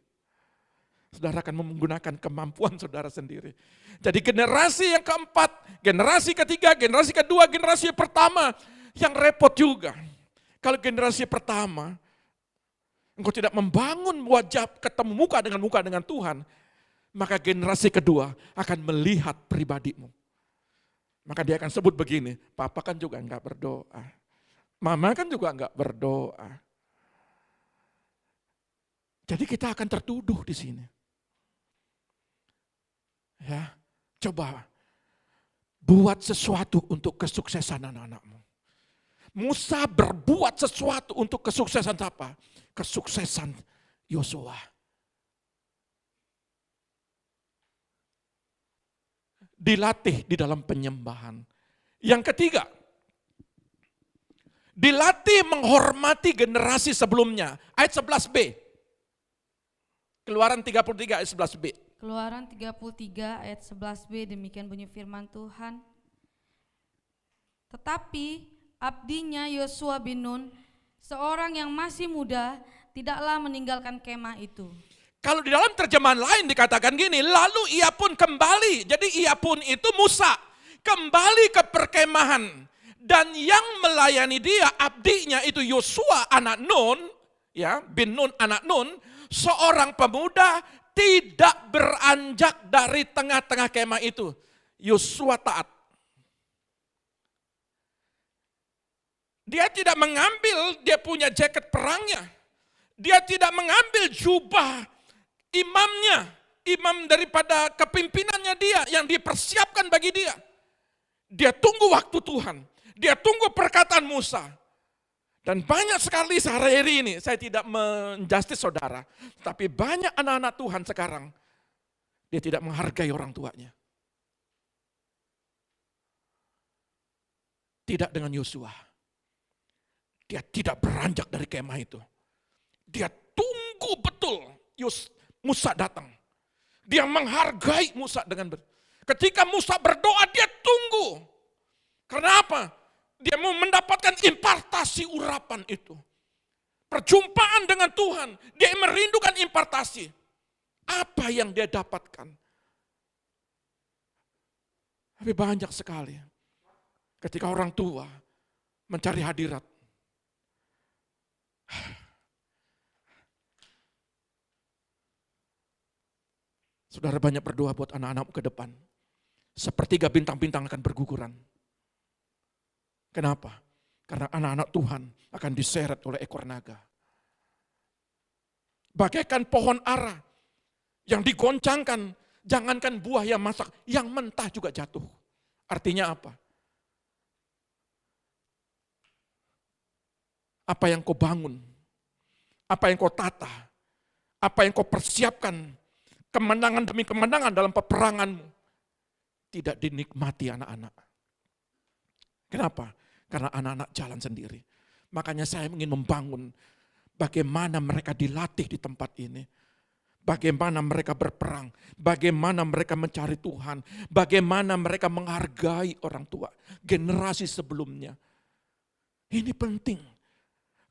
saudara akan menggunakan kemampuan saudara sendiri. Jadi generasi yang keempat, generasi ketiga, generasi kedua, generasi pertama yang repot juga. Kalau generasi pertama, engkau tidak membangun wajah ketemu muka dengan Tuhan, maka generasi kedua akan melihat pribadimu. Maka dia akan sebut begini, papa kan juga enggak berdoa. Mama kan juga enggak berdoa. Jadi kita akan tertuduh di sini. Ya, coba buat sesuatu untuk kesuksesan anak-anakmu. Musa berbuat sesuatu untuk kesuksesan apa? Kesuksesan Yosua. Dilatih di dalam penyembahan. Yang ketiga, dilatih menghormati generasi sebelumnya. Ayat 11b. Keluaran 33 ayat 11b. Keluaran 33 ayat 11b, demikian bunyi firman Tuhan. Tetapi abdinya Yosua bin Nun, seorang yang masih muda, tidaklah meninggalkan kemah itu. Kalau di dalam terjemahan lain dikatakan gini, lalu ia pun kembali. Jadi ia pun itu Musa, kembali ke perkemahan. Dan yang melayani dia, abdinya itu Yosua anak Nun, ya, bin Nun anak Nun, seorang pemuda tidak beranjak dari tengah-tengah kemah itu. Yosua taat. Dia tidak mengambil dia punya jaket perangnya. Dia tidak mengambil jubah imamnya, imam daripada kepimpinannya dia yang dipersiapkan bagi dia. Dia tunggu waktu Tuhan, dia tunggu perkataan Musa. Dan banyak sekali sehari-hari ini, saya tidak menjustis saudara, tapi banyak anak-anak Tuhan sekarang, dia tidak menghargai orang tuanya. Tidak dengan Yosua. Dia tidak beranjak dari kemah itu. Dia tunggu betul Musa datang. Dia menghargai Musa dengan ketika Musa berdoa, dia tunggu. Kenapa? Dia mau mendapatkan impartasi urapan itu. Perjumpaan dengan Tuhan. Dia merindukan impartasi. Apa yang dia dapatkan? Tapi banyak sekali. Ketika orang tua mencari hadirat. Saudara banyak berdoa buat anak-anakmu ke depan. Sepertiga bintang-bintang akan berguguran. Kenapa? Karena anak-anak Tuhan akan diseret oleh ekor naga. Bagaikan pohon ara yang digoncangkan, jangankan buah yang masak, yang mentah juga jatuh. Artinya apa? Apa yang kau bangun, apa yang kau tata, apa yang kau persiapkan, kemenangan demi kemenangan dalam peperanganmu, tidak dinikmati anak-anak. Kenapa? Karena anak-anak jalan sendiri. Makanya saya ingin membangun bagaimana mereka dilatih di tempat ini. Bagaimana mereka berperang, bagaimana mereka mencari Tuhan, bagaimana mereka menghargai orang tua, generasi sebelumnya. Ini penting.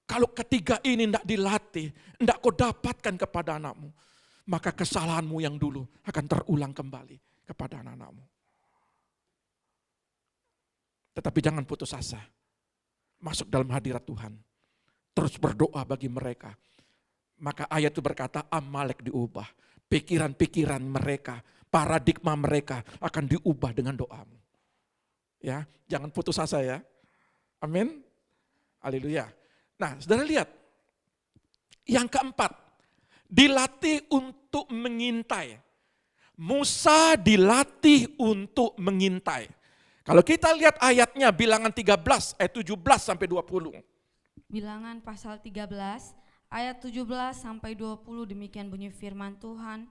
Kalau ketiga ini tidak dilatih, tidak kau dapatkan kepada anakmu, maka kesalahanmu yang dulu akan terulang kembali kepada anak-anakmu. Tetapi jangan putus asa. Masuk dalam hadirat Tuhan. Terus berdoa bagi mereka. Maka ayat itu berkata Amalek diubah. Pikiran-pikiran mereka, paradigma mereka akan diubah dengan doamu. Ya, jangan putus asa ya. Amin. Haleluya. Nah, saudara lihat. Yang keempat, dilatih untuk mengintai. Musa dilatih untuk mengintai. Kalau kita lihat ayatnya Bilangan 13 ayat 17 sampai 20. Bilangan pasal 13 ayat 17 sampai 20 demikian bunyi firman Tuhan.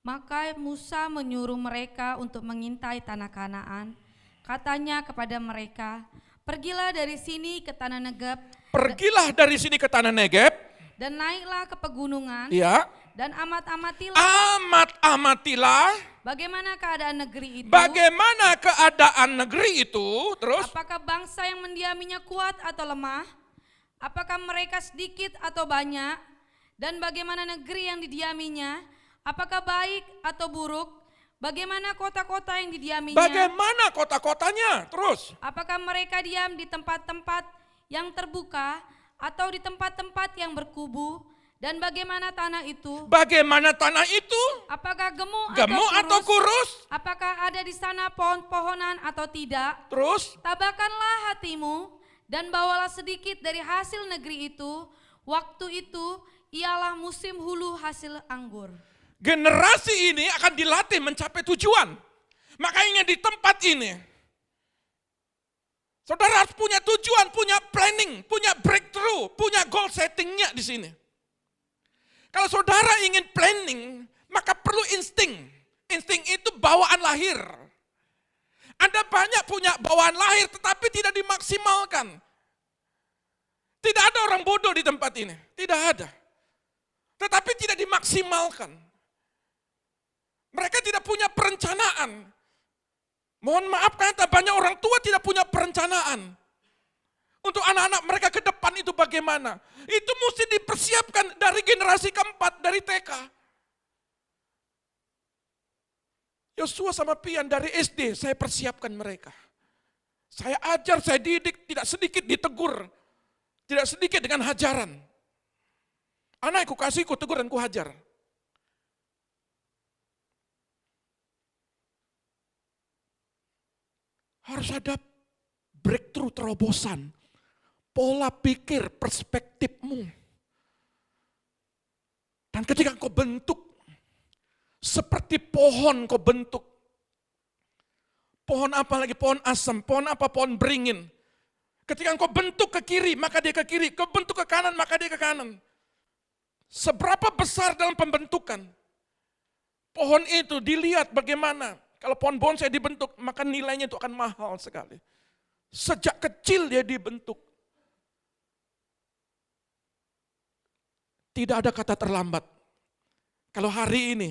Maka Musa menyuruh mereka untuk mengintai tanah Kanaan. Katanya kepada mereka, pergilah dari sini ke tanah Negeb. Pergilah dari sini ke tanah Negeb. Dan naiklah ke pegunungan. Ya. Dan amatilah bagaimana keadaan negeri itu. Bagaimana keadaan negeri itu? Terus? Apakah bangsa yang mendiaminya kuat atau lemah? Apakah mereka sedikit atau banyak? Dan bagaimana negeri yang didiaminya? Apakah baik atau buruk? Bagaimana kota-kota yang didiaminya? Bagaimana kota-kotanya? Terus? Apakah mereka diam di tempat-tempat yang terbuka atau di tempat-tempat yang berkubu? Dan bagaimana tanah itu? Bagaimana tanah itu? Apakah gemuk atau kurus? Apakah ada di sana pohon-pohonan atau tidak? Terus? Tabahkanlah hatimu dan bawalah sedikit dari hasil negeri itu. Waktu itu ialah musim hulu hasil anggur. Generasi ini akan dilatih mencapai tujuan. Makanya di tempat ini, saudara harus punya tujuan, punya planning, punya breakthrough, punya goal settingnya di sini. Kalau saudara ingin planning, maka perlu insting. Insting itu bawaan lahir. Anda banyak punya bawaan lahir tetapi tidak dimaksimalkan. Tidak ada orang bodoh di tempat ini, tidak ada. Tetapi tidak dimaksimalkan. Mereka tidak punya perencanaan. Mohon maaf kata banyak orang tua tidak punya perencanaan. Untuk anak-anak mereka ke depan itu bagaimana? Itu mesti dipersiapkan dari generasi keempat, dari TK. Yosua sama Pian dari SD, saya persiapkan mereka. Saya ajar, saya didik, tidak sedikit ditegur. Tidak sedikit dengan hajaran. Anak ku kasih, ku tegur dan ku hajar. Harus ada breakthrough terobosan. pola pikir, perspektifmu. Dan ketika kau bentuk, seperti pohon kau bentuk. Pohon apa lagi? Pohon asem, pohon apa? Pohon beringin. Ketika kau bentuk ke kiri, maka dia ke kiri. Kau bentuk ke kanan, maka dia ke kanan. Seberapa besar dalam pembentukan. Pohon itu dilihat bagaimana. Kalau pohon bonsai dibentuk, maka nilainya itu akan mahal sekali. Sejak kecil dia dibentuk. Tidak ada kata terlambat. Kalau hari ini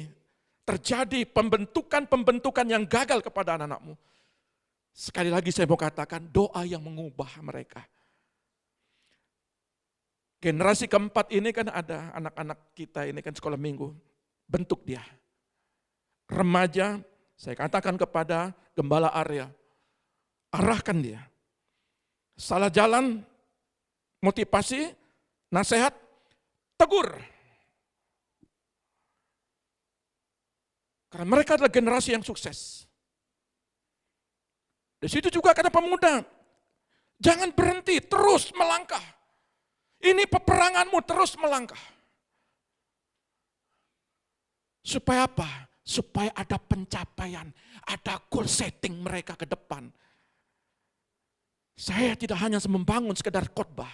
terjadi pembentukan-pembentukan yang gagal kepada anak-anakmu, sekali lagi saya mau katakan, doa yang mengubah mereka. Generasi keempat ini kan ada anak-anak kita ini kan sekolah minggu, bentuk dia. Remaja, saya katakan kepada Gembala Arya, arahkan dia. Salah jalan, motivasi, nasihat, tegur. Karena mereka adalah generasi yang sukses. Di situ juga kata pemuda, jangan berhenti, terus melangkah. Ini peperanganmu, terus melangkah. Supaya apa? Supaya ada pencapaian, ada goal setting mereka ke depan. Saya tidak hanya membangun sekedar khotbah,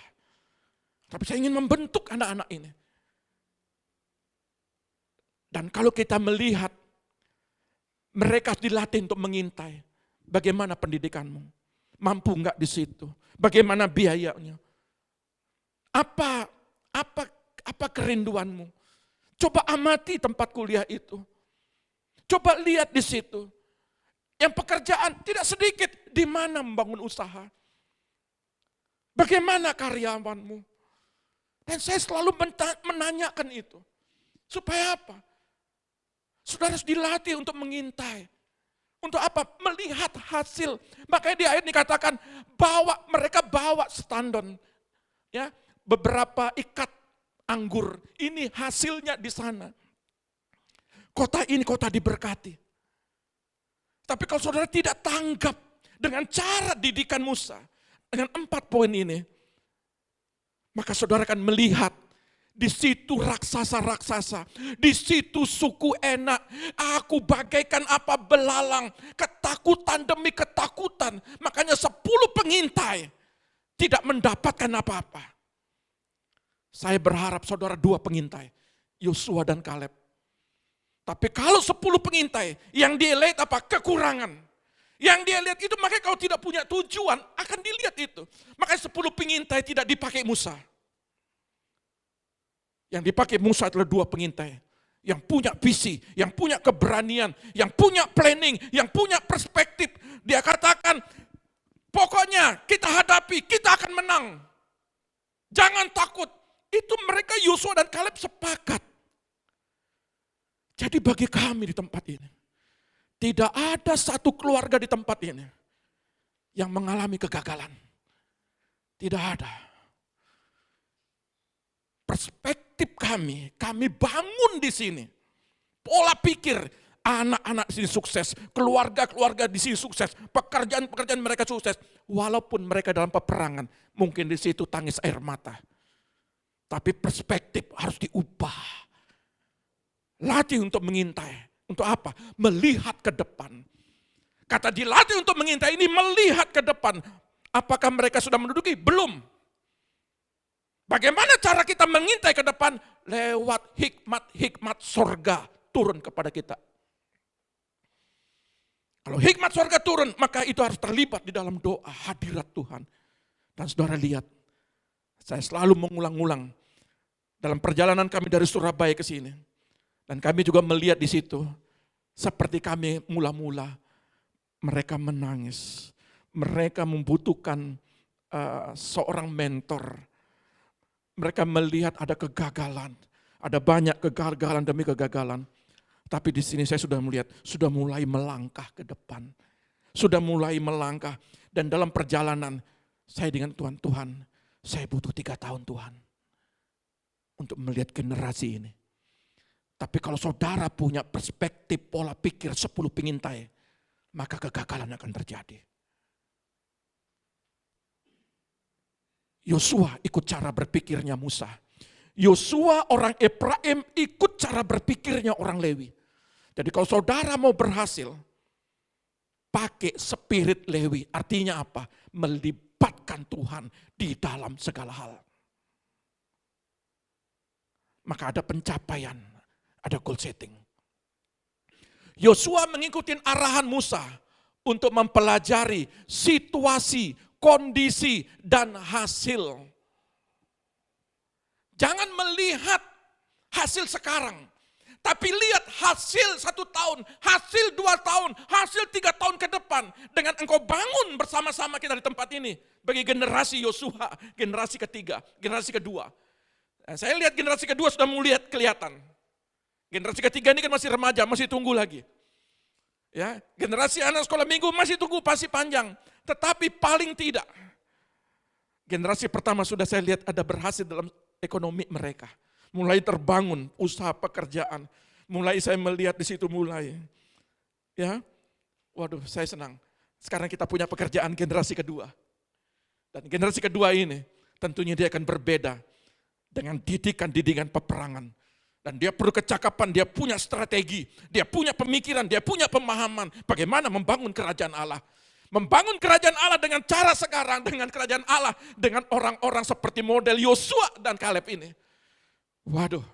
tapi saya ingin membentuk anak-anak ini. Dan kalau kita melihat mereka dilatih untuk mengintai, bagaimana pendidikanmu? Mampu enggak di situ? Bagaimana biayanya? Apa kerinduanmu? Coba amati tempat kuliah itu. Coba lihat di situ. Yang pekerjaan tidak sedikit, di mana membangun usaha? Bagaimana karyawanmu? Dan saya selalu menanyakan itu. Supaya apa? Saudara harus dilatih untuk mengintai. Untuk apa? Melihat hasil. Makanya di ayat dikatakan, mereka bawa standon. Ya, beberapa ikat anggur. Ini hasilnya di sana. Kota ini kota diberkati. Tapi kalau saudara tidak tanggap dengan cara didikan Musa, dengan 4 poin ini, maka saudara akan melihat di situ raksasa-raksasa, di situ suku enak, aku bagaikan apa belalang, ketakutan demi ketakutan. Makanya 10 pengintai tidak mendapatkan apa-apa. Saya berharap saudara 2 pengintai, Yosua dan Kaleb. Tapi kalau 10 pengintai, yang dia lihat apa? Kekurangan. Yang dia lihat itu, makanya kalau tidak punya tujuan, akan dilihat itu. Makanya 10 pengintai tidak dipakai Musa. Yang dipakai Musa adalah 2 pengintai. Yang punya visi, yang punya keberanian, yang punya planning, yang punya perspektif. Dia katakan, pokoknya kita hadapi, kita akan menang. Jangan takut. Itu mereka Yosua dan Kaleb sepakat. Jadi bagi kami di tempat ini, tidak ada satu keluarga di tempat ini yang mengalami kegagalan. Tidak ada. Perspektif kami bangun di sini. Pola pikir, anak-anak di sini sukses, keluarga-keluarga di sini sukses, pekerjaan-pekerjaan mereka sukses. Walaupun mereka dalam peperangan, mungkin di situ tangis air mata. Tapi perspektif harus diubah. Latih untuk mengintai. Untuk apa? Melihat ke depan. Kata dilatih untuk mengintai ini melihat ke depan. Apakah mereka sudah menduduki? Belum. Bagaimana cara kita mengintai ke depan? Lewat hikmat sorga turun kepada kita. Kalau hikmat sorga turun, maka itu harus terlibat di dalam doa hadirat Tuhan. Dan saudara lihat, saya selalu mengulang-ulang dalam perjalanan kami dari Surabaya ke sini. Dan kami juga melihat di situ, seperti kami mula-mula, mereka menangis. Mereka membutuhkan seorang mentor. Mereka melihat ada kegagalan, ada banyak kegagalan demi kegagalan. Tapi di sini saya sudah melihat, sudah mulai melangkah ke depan. Sudah mulai melangkah. Dan dalam perjalanan, saya dengan Tuhan, saya butuh 3 tahun Tuhan. Untuk melihat generasi ini. Tapi kalau saudara punya perspektif pola pikir 10 pengintai, maka kegagalan akan terjadi. Yosua ikut cara berpikirnya Musa. Yosua orang Efraim ikut cara berpikirnya orang Lewi. Jadi kalau saudara mau berhasil, pakai spirit Lewi. Artinya apa? Melibatkan Tuhan di dalam segala hal. Maka ada pencapaian, ada goal setting. Yosua mengikuti arahan Musa untuk mempelajari situasi, kondisi, dan hasil. Jangan melihat hasil sekarang, tapi lihat hasil 1 tahun, hasil 2 tahun, hasil 3 tahun ke depan. Dengan engkau bangun bersama-sama kita di tempat ini. Bagi generasi Yosua, generasi ketiga, generasi kedua. Nah, saya lihat generasi kedua sudah mulai kelihatan. Generasi ketiga ini kan masih remaja, masih tunggu lagi. Ya, generasi anak sekolah minggu masih tunggu pasti panjang. Tetapi paling tidak, generasi pertama sudah saya lihat ada berhasil dalam ekonomi mereka. Mulai terbangun usaha pekerjaan. Mulai saya melihat di situ mulai. Ya, waduh saya senang. Sekarang kita punya pekerjaan generasi kedua. Dan generasi kedua ini tentunya dia akan berbeda dengan didikan peperangan. Dan dia perlu kecakapan, dia punya strategi, dia punya pemikiran, dia punya pemahaman bagaimana membangun kerajaan Allah. Membangun kerajaan Allah dengan cara sekarang, dengan kerajaan Allah, dengan orang-orang seperti model Yosua dan Kaleb ini. Waduh,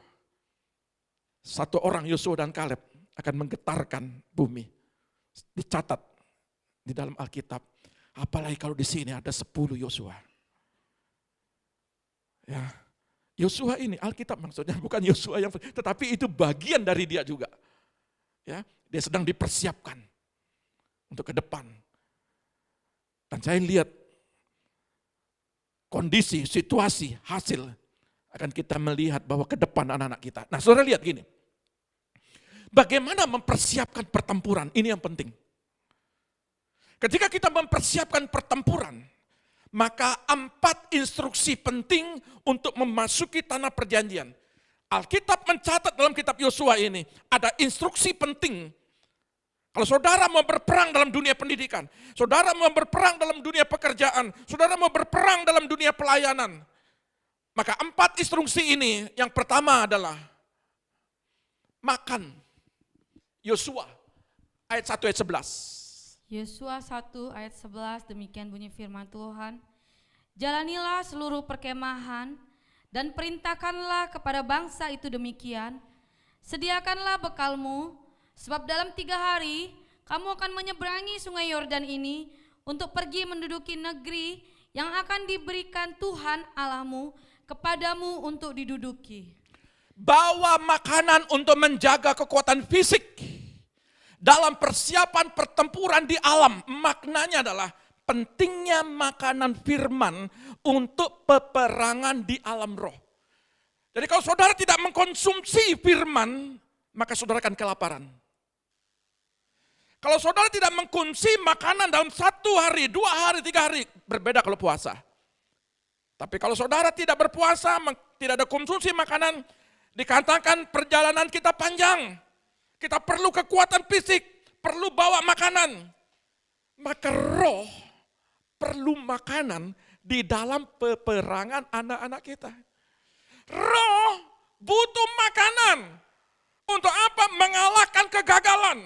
satu orang Yosua dan Kaleb akan menggetarkan bumi. Dicatat di dalam Alkitab. Apalagi kalau di sini ada 10 Yosua. Ya, Yosua ini Alkitab maksudnya bukan Yosua yang, tetapi itu bagian dari dia juga. Ya, dia sedang dipersiapkan untuk ke depan. Dan saya lihat kondisi, situasi, hasil akan kita melihat bahwa ke depan anak-anak kita. Nah, saudara lihat gini. Bagaimana mempersiapkan pertempuran? Ini yang penting. Ketika kita mempersiapkan pertempuran, maka 4 instruksi penting untuk memasuki tanah perjanjian. Alkitab mencatat dalam kitab Yosua ini, ada instruksi penting. Kalau saudara mau berperang dalam dunia pendidikan, saudara mau berperang dalam dunia pekerjaan, saudara mau berperang dalam dunia pelayanan, maka 4 instruksi ini, yang pertama adalah makan. Yosua ayat 1 ayat 11. Yosua 1 ayat 11, demikian bunyi firman Tuhan. Jalanilah seluruh perkemahan dan perintahkanlah kepada bangsa itu demikian. Sediakanlah bekalmu, sebab dalam 3 hari kamu akan menyeberangi sungai Yordan ini untuk pergi menduduki negeri yang akan diberikan Tuhan Allahmu kepadamu untuk diduduki. Bawa makanan untuk menjaga kekuatan fisik. Dalam persiapan pertempuran di alam, maknanya adalah pentingnya makanan firman untuk peperangan di alam roh. Jadi kalau saudara tidak mengkonsumsi firman, maka saudara akan kelaparan. Kalau saudara tidak mengkonsumsi makanan dalam 1 hari, 2 hari, 3 hari, berbeda kalau puasa. Tapi kalau saudara tidak berpuasa, tidak ada konsumsi makanan, dikatakan perjalanan kita panjang. Kita perlu kekuatan fisik, perlu bawa makanan. Maka roh perlu makanan di dalam peperangan anak-anak kita. Roh butuh makanan. Untuk apa? Mengalahkan kegagalan.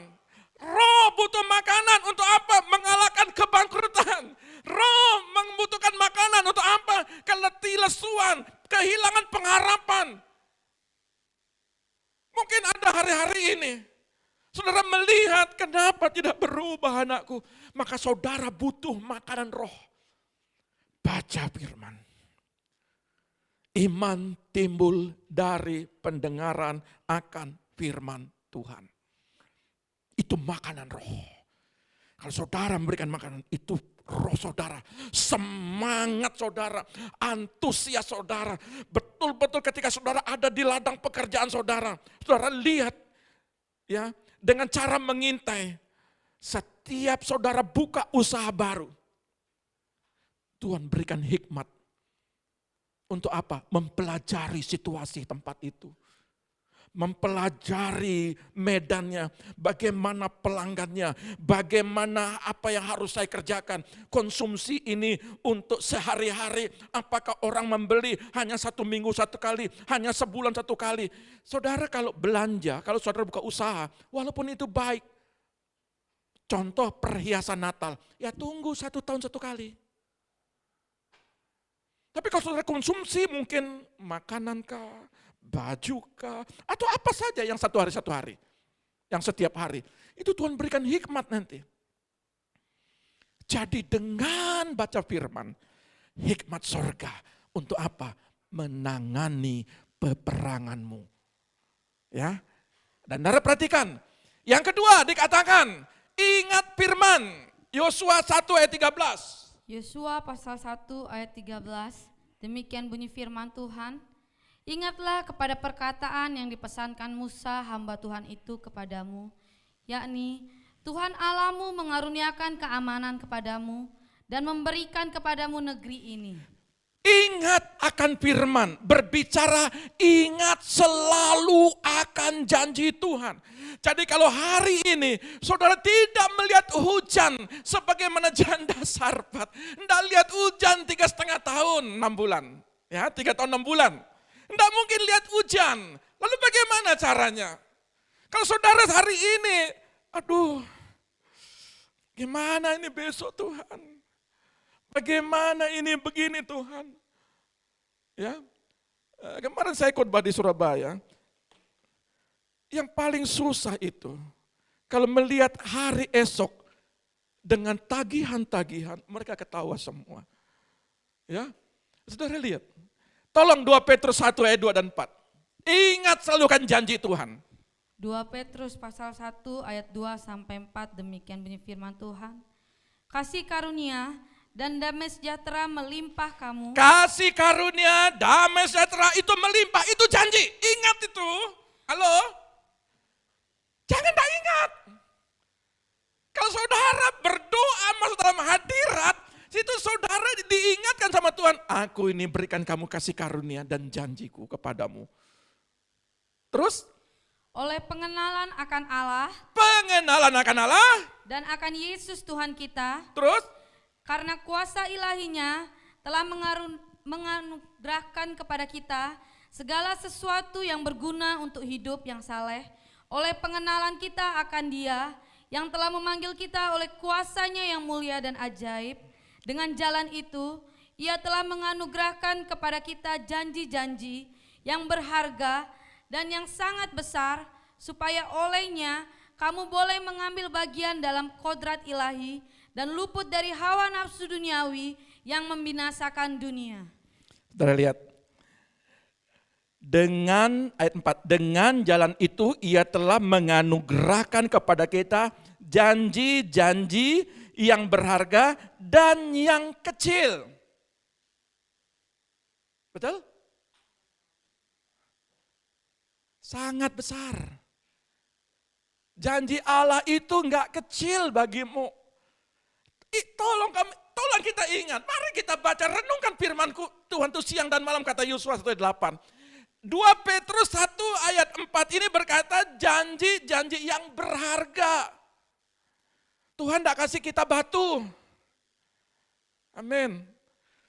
Roh butuh makanan untuk apa? Mengalahkan kebangkrutan. Roh membutuhkan makanan untuk apa? Lesuan, kehilangan pengharapan. Mungkin ada hari-hari ini, saudara melihat kenapa tidak berubah anakku. Maka saudara butuh makanan roh. Baca firman. Iman timbul dari pendengaran akan firman Tuhan. Itu makanan roh. Kalau saudara memberikan makanan, itu roh saudara, semangat saudara, antusias saudara. Betul-betul ketika saudara ada di ladang pekerjaan saudara, saudara lihat ya, dengan cara mengintai. Setiap saudara buka usaha baru, Tuhan berikan hikmat. Untuk apa? Mempelajari situasi tempat itu. mempelajari medannya, bagaimana pelanggannya, bagaimana apa yang harus saya kerjakan. Konsumsi ini untuk sehari-hari, apakah orang membeli hanya 1 minggu 1 kali, hanya sebulan 1 kali. Saudara kalau belanja, kalau saudara buka usaha, walaupun itu baik, contoh perhiasan Natal, ya tunggu 1 tahun 1 kali. Tapi kalau saudara konsumsi mungkin makanan kah, baju kah, atau apa saja yang 1 hari, yang setiap hari. Itu Tuhan berikan hikmat nanti. Jadi dengan baca firman, hikmat sorga untuk apa? Menangani peperanganmu. Ya, dan saudara perhatikan. Yang kedua dikatakan, ingat firman, Yosua 1 ayat 13. Yosua pasal 1 ayat 13, demikian bunyi firman Tuhan, ingatlah kepada perkataan yang dipesankan Musa hamba Tuhan itu kepadamu, yakni Tuhan Allahmu mengaruniakan keamanan kepadamu dan memberikan kepadamu negeri ini. Ingat akan firman, berbicara ingat selalu akan janji Tuhan. Jadi kalau hari ini saudara tidak melihat hujan sebagaimana janda Sarfat, tidak lihat hujan 3,5 tahun 6 bulan, ya 3 tahun 6 bulan, tidak mungkin lihat hujan. Lalu bagaimana caranya? Kalau saudara hari ini, aduh, gimana ini besok Tuhan? Bagaimana ini begini Tuhan? Ya, kemarin saya khotbah di Surabaya. Yang paling susah itu kalau melihat hari esok dengan tagihan-tagihan, mereka ketawa semua. Ya, saudara lihat. Tolong 2 Petrus 1 ayat 2 dan 4. Ingat selalu kan janji Tuhan. 2 Petrus pasal 1 ayat 2 sampai 4, demikian bunyi firman Tuhan. Kasih karunia dan damai sejahtera melimpah kamu. Kasih karunia, damai sejahtera itu melimpah, itu janji. Ingat itu. Halo? Jangan tak ingat. Kalau saudara berdoa masuk dalam hadirat, situ saudara diingatkan sama Tuhan. Aku ini berikan kamu kasih karunia dan janjiku kepadamu. Terus? Oleh pengenalan akan Allah. Pengenalan akan Allah. Dan akan Yesus Tuhan kita. Terus? Karena kuasa ilahinya telah menganugerahkan kepada kita segala sesuatu yang berguna untuk hidup yang saleh. Oleh pengenalan kita akan Dia yang telah memanggil kita oleh kuasanya yang mulia dan ajaib. Dengan jalan itu, Ia telah menganugerahkan kepada kita janji-janji yang berharga dan yang sangat besar, supaya olehnya kamu boleh mengambil bagian dalam kodrat ilahi dan luput dari hawa nafsu duniawi yang membinasakan dunia. Saudara lihat, dengan ayat 4, dengan jalan itu ia telah menganugerahkan kepada kita janji-janji yang berharga dan yang kecil. Betul? Sangat besar. Janji Allah itu enggak kecil bagimu. Tolong kita ingat, mari kita baca, renungkan firman Tuhan itu siang dan malam, kata Yosua 1:8. 2 Petrus 1 ayat 4 ini berkata janji-janji yang berharga. Tuhan tidak kasih kita batu. Amin.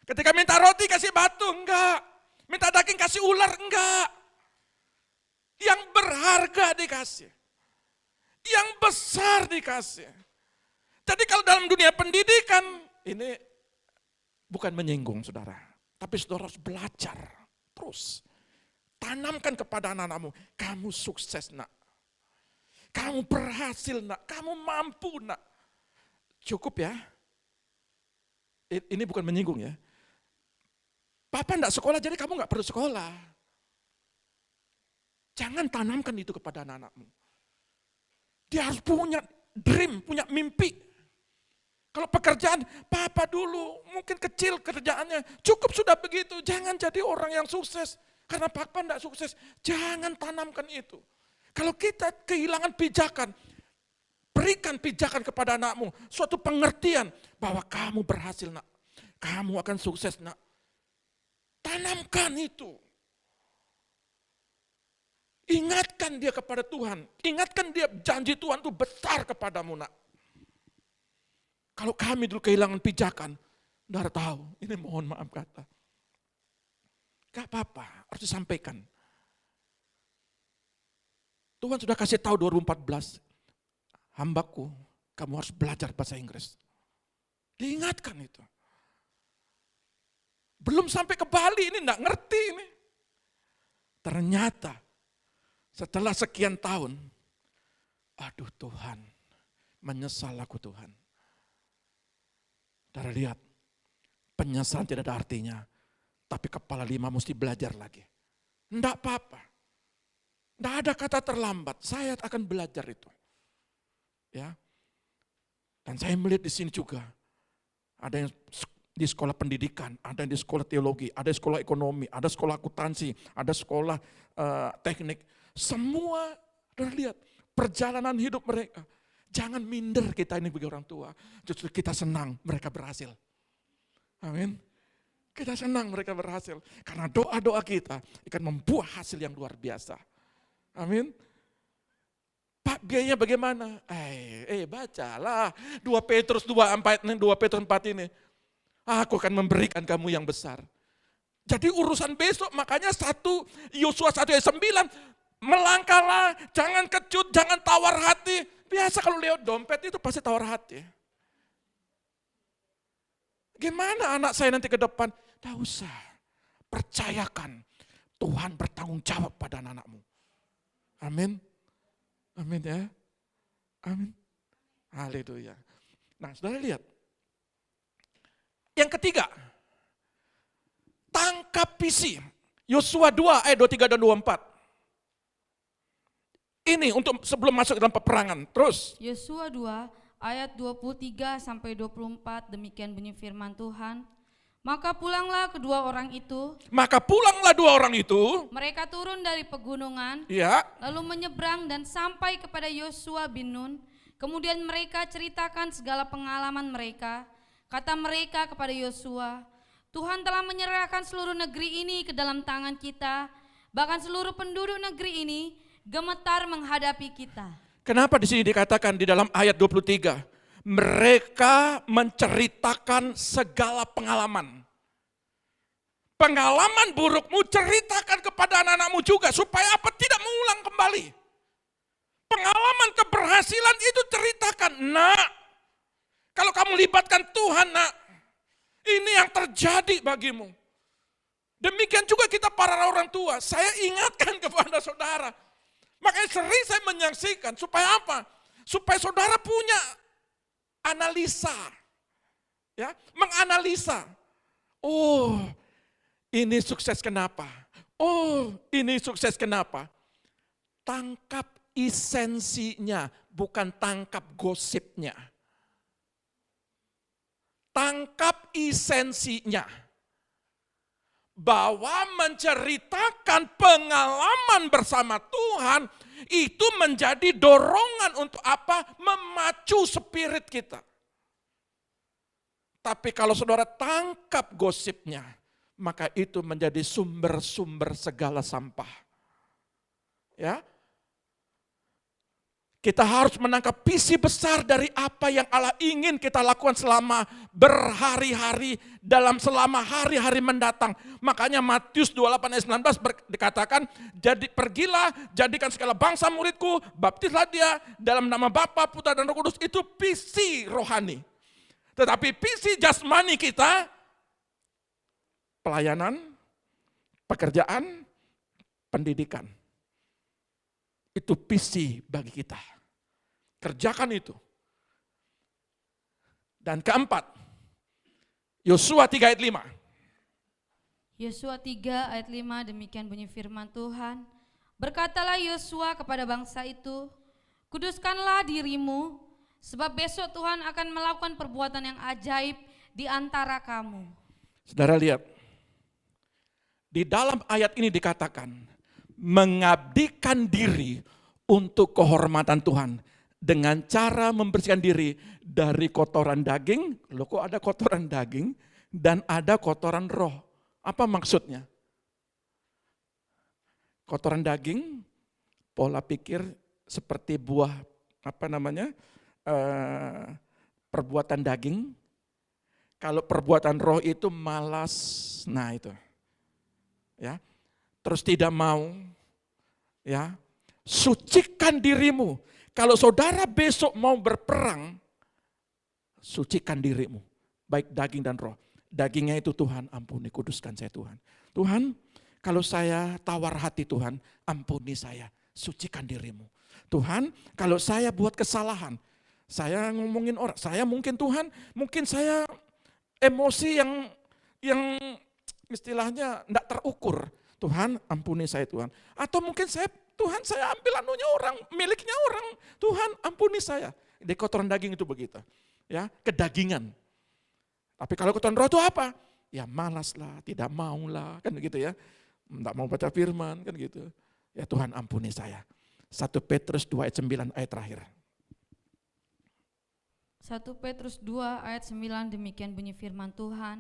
Ketika minta roti kasih batu, enggak. Minta daging kasih ular, enggak. Yang berharga dikasih. Yang besar dikasih. Jadi kalau dalam dunia pendidikan, ini bukan menyinggung saudara, tapi saudara harus belajar terus. Tanamkan kepada anak-anakmu, kamu sukses nak, kamu berhasil nak, kamu mampu nak. Cukup ya, ini bukan menyinggung ya. Papa enggak sekolah jadi kamu enggak perlu sekolah. Jangan tanamkan itu kepada anak-anakmu. Dia harus punya dream, punya mimpi. Kalau pekerjaan, papa dulu mungkin kecil kerjaannya, cukup sudah begitu. Jangan jadi orang yang sukses, karena papa enggak sukses. Jangan tanamkan itu. Kalau kita kehilangan pijakan, berikan pijakan kepada anakmu, suatu pengertian bahwa kamu berhasil nak, kamu akan sukses nak. Tanamkan itu. Ingatkan dia kepada Tuhan. Ingatkan dia janji Tuhan itu besar kepadamu, nak. Kalau kami dulu kehilangan pijakan, saudara tahu, ini mohon maaf kata. Gak apa-apa, harus disampaikan. Tuhan sudah kasih tahu 2014, hambaku, kamu harus belajar bahasa Inggris. Diingatkan itu. Belum sampai ke Bali ini, enggak ngerti ini. Ternyata setelah sekian tahun, aduh Tuhan, menyesal aku Tuhan. Saudara lihat, penyesalan tidak ada artinya, tapi kepala 5 mesti belajar lagi. Enggak apa-apa. Enggak ada kata terlambat, saya akan belajar itu. Ya. Dan saya melihat di sini juga, ada yang di sekolah pendidikan, ada yang di sekolah teologi, ada sekolah ekonomi, ada sekolah akuntansi, ada sekolah teknik. Semua, sudah lihat, perjalanan hidup mereka. Jangan minder kita ini bagi orang tua. Justru kita senang mereka berhasil. Amin. Kita senang mereka berhasil. Karena doa-doa kita akan membuah hasil yang luar biasa. Amin. Pak, biayanya bagaimana? Bacalah 2 Petrus 4 ini. Aku akan memberikan kamu yang besar. Jadi urusan besok, makanya Yosua 1 ayat 9, melangkahlah, jangan kecut, jangan tawar hati. Biasa kalau lewat dompet itu pasti tawar hati. Gimana anak saya nanti ke depan? Tidak usah, percayakan Tuhan bertanggung jawab pada anak-anakmu. Amin. Amin ya. Amin. Haleluya. Nah, saudara lihat. Yang ketiga, tangkap visi. Yosua 2 ayat 23 dan 24. Ini untuk sebelum masuk dalam peperangan. Terus. Yosua 2 ayat 23 sampai 24, demikian bunyi firman Tuhan. Maka pulanglah kedua orang itu. Mereka turun dari pegunungan. Ya. Lalu menyeberang dan sampai kepada Yosua bin Nun. Kemudian mereka ceritakan segala pengalaman mereka. Kata mereka kepada Yosua, Tuhan telah menyerahkan seluruh negeri ini ke dalam tangan kita. Bahkan seluruh penduduk negeri ini gemetar menghadapi kita. Kenapa di sini dikatakan di dalam ayat 23? Mereka menceritakan segala pengalaman. Pengalaman burukmu ceritakan kepada anak-anakmu juga supaya apa? Tidak mengulang kembali. Pengalaman keberhasilan itu ceritakan. Nak, kalau kamu libatkan Tuhan, nak, ini yang terjadi bagimu. Demikian juga kita para orang tua. Saya ingatkan kepada saudara. Makanya sering saya menyaksikan supaya apa? Supaya saudara punya analisa. Ya, menganalisa. Oh, ini sukses kenapa? Oh, ini sukses kenapa? Tangkap esensinya, bukan tangkap gosipnya. Tangkap esensinya. Bahwa menceritakan pengalaman bersama Tuhan itu menjadi dorongan untuk apa? Memacu spirit kita. Tapi kalau saudara tangkap gosipnya, maka itu menjadi sumber-sumber segala sampah. Ya. Kita harus menangkap visi besar dari apa yang Allah ingin kita lakukan selama berhari-hari, selama hari-hari mendatang. Makanya Matius 28 ayat 19 dikatakan, pergilah, jadikan segala bangsa muridku, baptislah dia dalam nama Bapa, Putra dan Roh Kudus. Itu visi rohani. Tetapi visi jasmani kita, pelayanan, pekerjaan, pendidikan. Itu visi bagi kita. Kerjakan itu. Dan keempat, Yosua 3 ayat 5. Yosua 3 ayat 5, demikian bunyi firman Tuhan. Berkatalah Yosua kepada bangsa itu, kuduskanlah dirimu, sebab besok Tuhan akan melakukan perbuatan yang ajaib di antara kamu. Saudara lihat, di dalam ayat ini dikatakan, mengabdikan diri untuk kehormatan Tuhan dengan cara membersihkan diri dari kotoran daging. Loh, kok ada kotoran daging dan ada kotoran roh? Apa maksudnya? Kotoran daging pola pikir seperti buah perbuatan daging. Kalau perbuatan roh itu malas, nah itu. Ya. Terus tidak mau, ya. Sucikan dirimu. Kalau saudara besok mau berperang, sucikan dirimu, baik daging dan roh. Dagingnya itu Tuhan, ampuni, kuduskan saya Tuhan. Tuhan, kalau saya tawar hati Tuhan, ampuni saya, sucikan dirimu. Tuhan, kalau saya buat kesalahan, saya ngomongin orang, saya mungkin Tuhan, mungkin saya emosi yang istilahnya enggak terukur. Tuhan, ampuni saya Tuhan. Atau mungkin saya ambil anunya orang, miliknya orang. Tuhan, ampuni saya. Di kotoran daging itu begitu. Ya, kedagingan. Tapi kalau kotoran roh itu apa? Ya malas lah, tidak mau lah, kan gitu ya. Enggak mau baca firman, kan gitu. Ya Tuhan, ampuni saya. 1 Petrus 2 ayat 9 ayat terakhir. 1 Petrus 2 ayat 9 demikian bunyi firman Tuhan.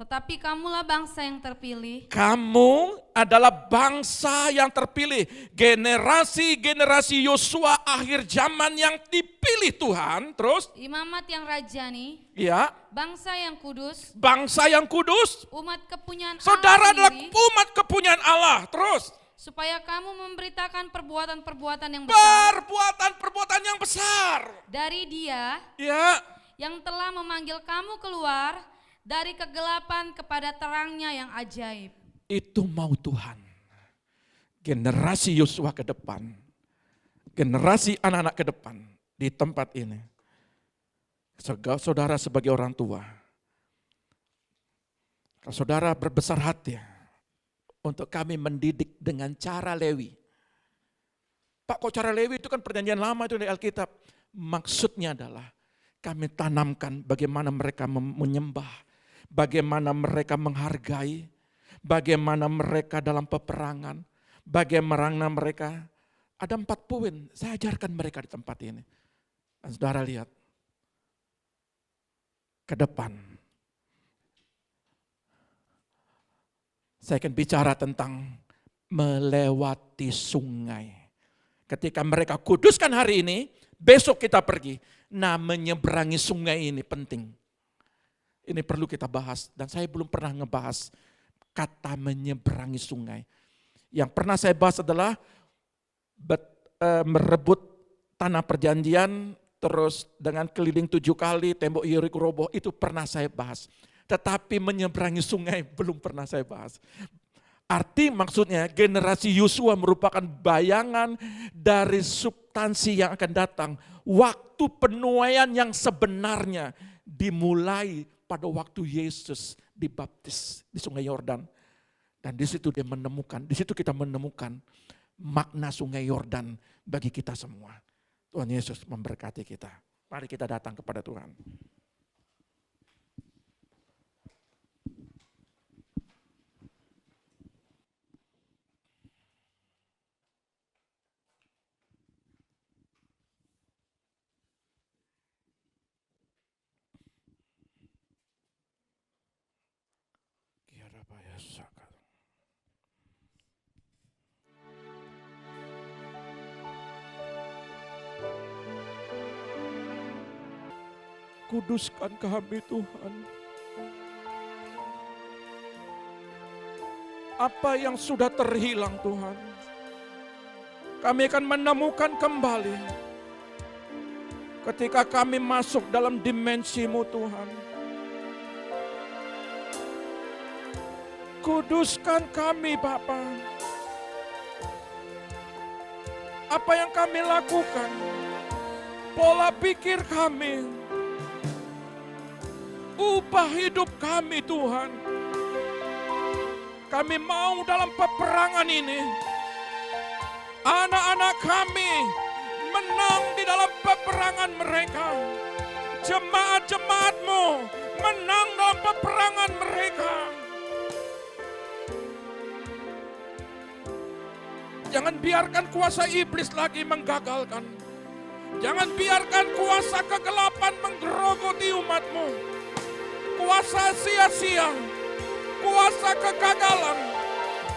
Tetapi kamulah bangsa yang terpilih. Kamu adalah bangsa yang terpilih. Generasi Yosua akhir zaman yang dipilih Tuhan. Terus? Imamat yang rajani. Ya. Bangsa yang kudus. Bangsa yang kudus. Umat kepunyaan Saudara Allah adalah umat kepunyaan Allah. Terus? Supaya kamu memberitakan perbuatan-perbuatan yang besar. Perbuatan-perbuatan yang besar. Dari Dia. Ya. Yang telah memanggil kamu keluar dari kegelapan kepada terangnya yang ajaib. Itu mau Tuhan. Generasi Yosua ke depan. Generasi anak-anak ke depan di tempat ini. Saudara sebagai orang tua. Kalau saudara berbesar hati untuk kami mendidik dengan cara Lewi. Pak, kok cara Lewi itu kan perjanjian lama itu di Alkitab. Maksudnya adalah kami tanamkan bagaimana mereka menyembah. Bagaimana mereka menghargai, bagaimana mereka dalam peperangan, bagaimana mereka, ada 4 poin, saya ajarkan mereka di tempat ini. Dan saudara lihat, ke depan, saya akan bicara tentang melewati sungai. Ketika mereka kuduskan hari ini, besok kita pergi. Nah, menyeberangi sungai ini penting. Ini perlu kita bahas dan saya belum pernah ngebahas kata menyeberangi sungai. Yang pernah saya bahas adalah merebut tanah perjanjian, terus dengan keliling 7 kali, tembok Yeriko roboh, itu pernah saya bahas. Tetapi menyeberangi sungai belum pernah saya bahas. Arti maksudnya generasi Yosua merupakan bayangan dari substansi yang akan datang. Waktu penuaian yang sebenarnya dimulai pada waktu Yesus dibaptis di Sungai Yordan. Dan di situ dia menemukan, di situ kita menemukan makna Sungai Yordan bagi kita semua. Tuhan Yesus memberkati kita. Mari kita datang kepada Tuhan. Kuduskan kami Tuhan. Apa yang sudah terhilang Tuhan, kami akan menemukan kembali ketika kami masuk dalam dimensi-Mu Tuhan. Kuduskan kami Bapa. Apa yang kami lakukan, pola pikir kami, ubah hidup kami Tuhan. Kami mau dalam peperangan ini, anak-anak kami menang di dalam peperangan mereka. Jemaat-jemaat-Mu menang dalam peperangan mereka. Jangan biarkan kuasa iblis lagi menggagalkan. Jangan biarkan kuasa kegelapan menggerogoti umat-Mu. Kuasa sia-sia, kuasa kegagalan,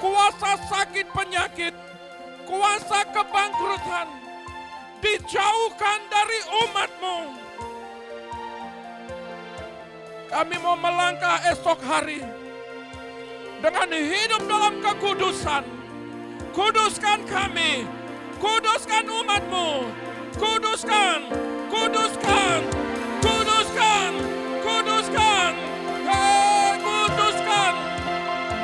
kuasa sakit penyakit, kuasa kebangkrutan dijauhkan dari umat-Mu. Kami mau melangkah esok hari dengan hidup dalam kekudusan. Kuduskan kami, kuduskan umat-Mu, kuduskan, kuduskan, kuduskan, kuduskan, kuduskan.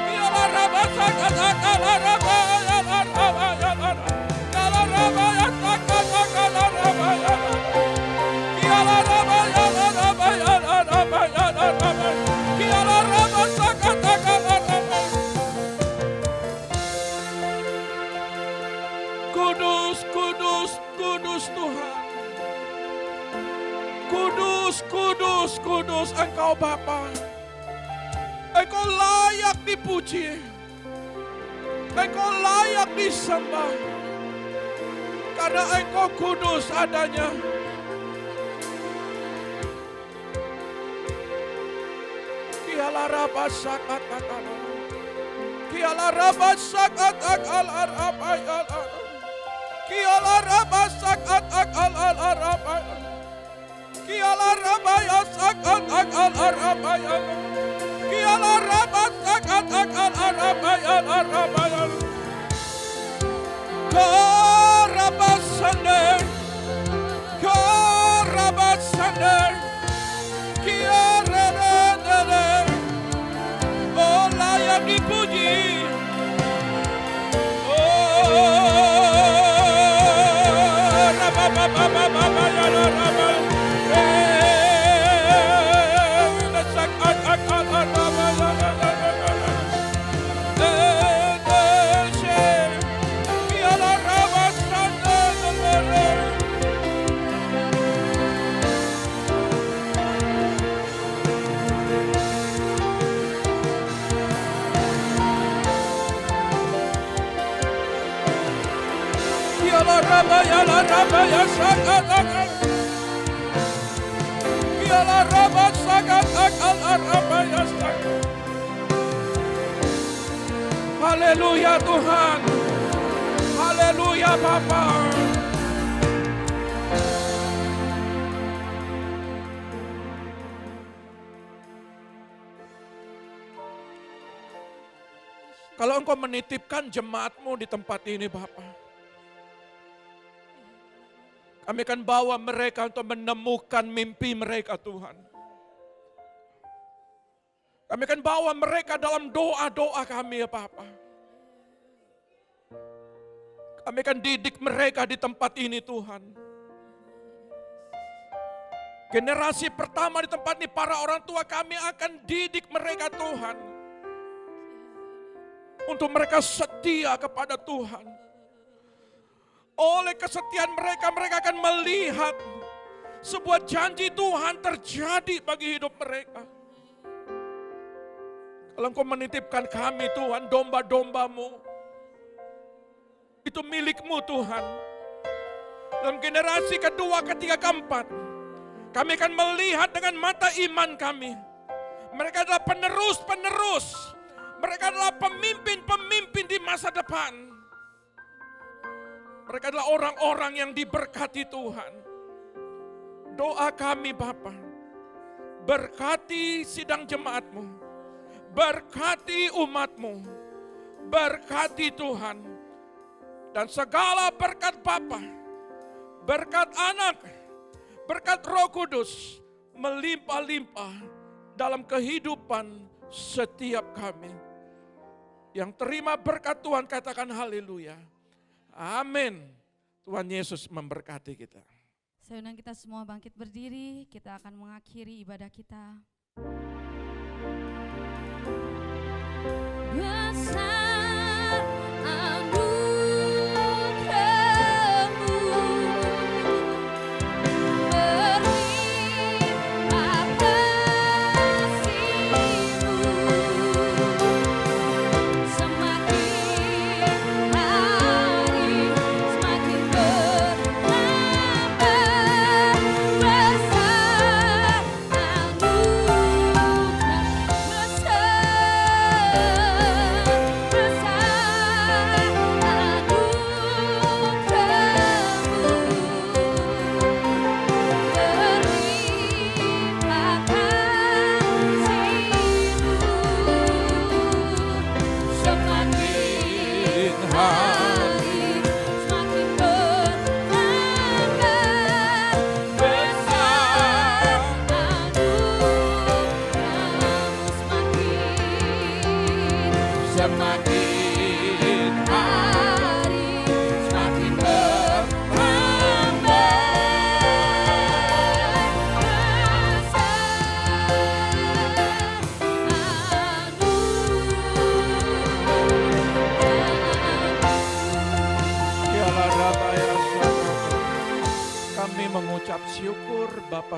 Biarlah Rabbah sakat akal Rabbah ya Rabbah ya Rabbah. Biarlah Rabbah ya sakat akal Rabbah ya Rabbah. Biarlah Rabbah ya Rabbah ya Rabbah ya Rabbah. Biarlah Rabbah sakat akal Rabbah. Kudus, kudus, kudus Tuhan. Kudus, kudus, kudus Engkau Bapa. Engkau layak dipuji. Engkau layak disembah. Karena Engkau kudus adanya. Kialah Rabbah sakat akal. Kialah Rabbah sakat akal Rabbah. Kialah Rabbah sakat akal Rabbah. Kialah Rabbah ya sakat akal Rabbah. Kialah Rabbah sakat akal Rabbah ya Rabbah. Rabbah sandeng. Rabbah sandeng. Kialah oh layak dipuji. Haleluya Tuhan. Haleluya Bapa. Kalau Engkau menitipkan jemaat-Mu di tempat ini Bapa, kami akan bawa mereka untuk menemukan mimpi mereka Tuhan. Kami akan bawa mereka dalam doa-doa kami ya Bapa. Kami akan didik mereka di tempat ini Tuhan. Generasi pertama di tempat ini, para orang tua kami akan didik mereka Tuhan. Untuk mereka setia kepada Tuhan. Oleh kesetiaan mereka, mereka akan melihat sebuah janji Tuhan terjadi bagi hidup mereka. Kalau Engkau menitipkan kami Tuhan, domba-domba-Mu, itu milik-Mu Tuhan. Dalam generasi kedua, ketiga, keempat, kami akan melihat dengan mata iman kami. Mereka adalah penerus-penerus. Mereka adalah pemimpin-pemimpin di masa depan. Mereka adalah orang-orang yang diberkati Tuhan. Doa kami Bapa, berkati sidang jemaat-Mu, berkati umat-Mu, berkati Tuhan. Dan segala berkat Bapa, berkat Anak, berkat Roh Kudus, melimpah-limpah dalam kehidupan setiap kami. Yang terima berkat Tuhan katakan haleluya. Amin. Tuhan Yesus memberkati kita. Saya undang kita semua bangkit berdiri, kita akan mengakhiri ibadah kita. Besar anugerah-Mu, berlimpah kasih-Mu, semakin hari semakin bertambah. Besar anugerah, besar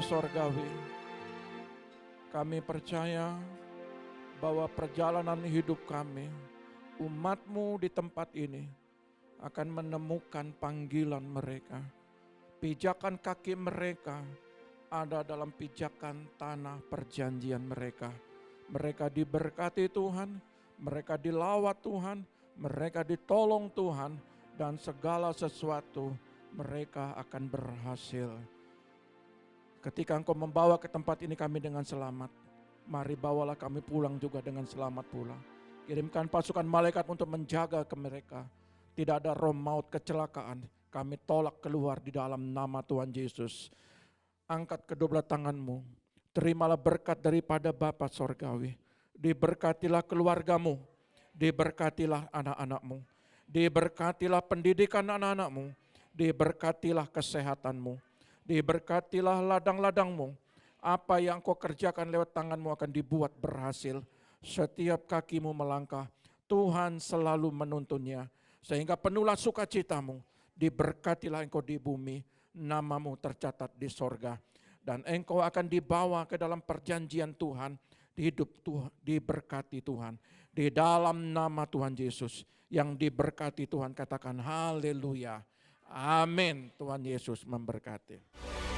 Bapa Sorgawi, kami percaya bahwa perjalanan hidup kami, umat-Mu di tempat ini, akan menemukan panggilan mereka. Pijakan kaki mereka ada dalam pijakan tanah perjanjian mereka. Mereka diberkati Tuhan, mereka dilawat Tuhan, mereka ditolong Tuhan, dan segala sesuatu mereka akan berhasil. Ketika Engkau membawa ke tempat ini kami dengan selamat, mari bawalah kami pulang juga dengan selamat pula. Kirimkan pasukan malaikat untuk menjaga ke mereka. Tidak ada roh maut kecelakaan, kami tolak keluar di dalam nama Tuhan Yesus. Angkat kedua belah tanganmu, terimalah berkat daripada Bapa Sorgawi. Diberkatilah keluargamu, diberkatilah anak-anakmu, diberkatilah pendidikan anak-anakmu, diberkatilah kesehatanmu, diberkatilah ladang-ladangmu. Apa yang kau kerjakan lewat tanganmu akan dibuat berhasil. Setiap kakimu melangkah, Tuhan selalu menuntunnya. Sehingga penuhlah sukacitamu, diberkatilah engkau di bumi, namamu tercatat di sorga. Dan engkau akan dibawa ke dalam perjanjian Tuhan, hidup Tuhan, diberkati Tuhan. Di dalam nama Tuhan Yesus, yang diberkati Tuhan katakan haleluya. Amin. Tuhan Yesus memberkati.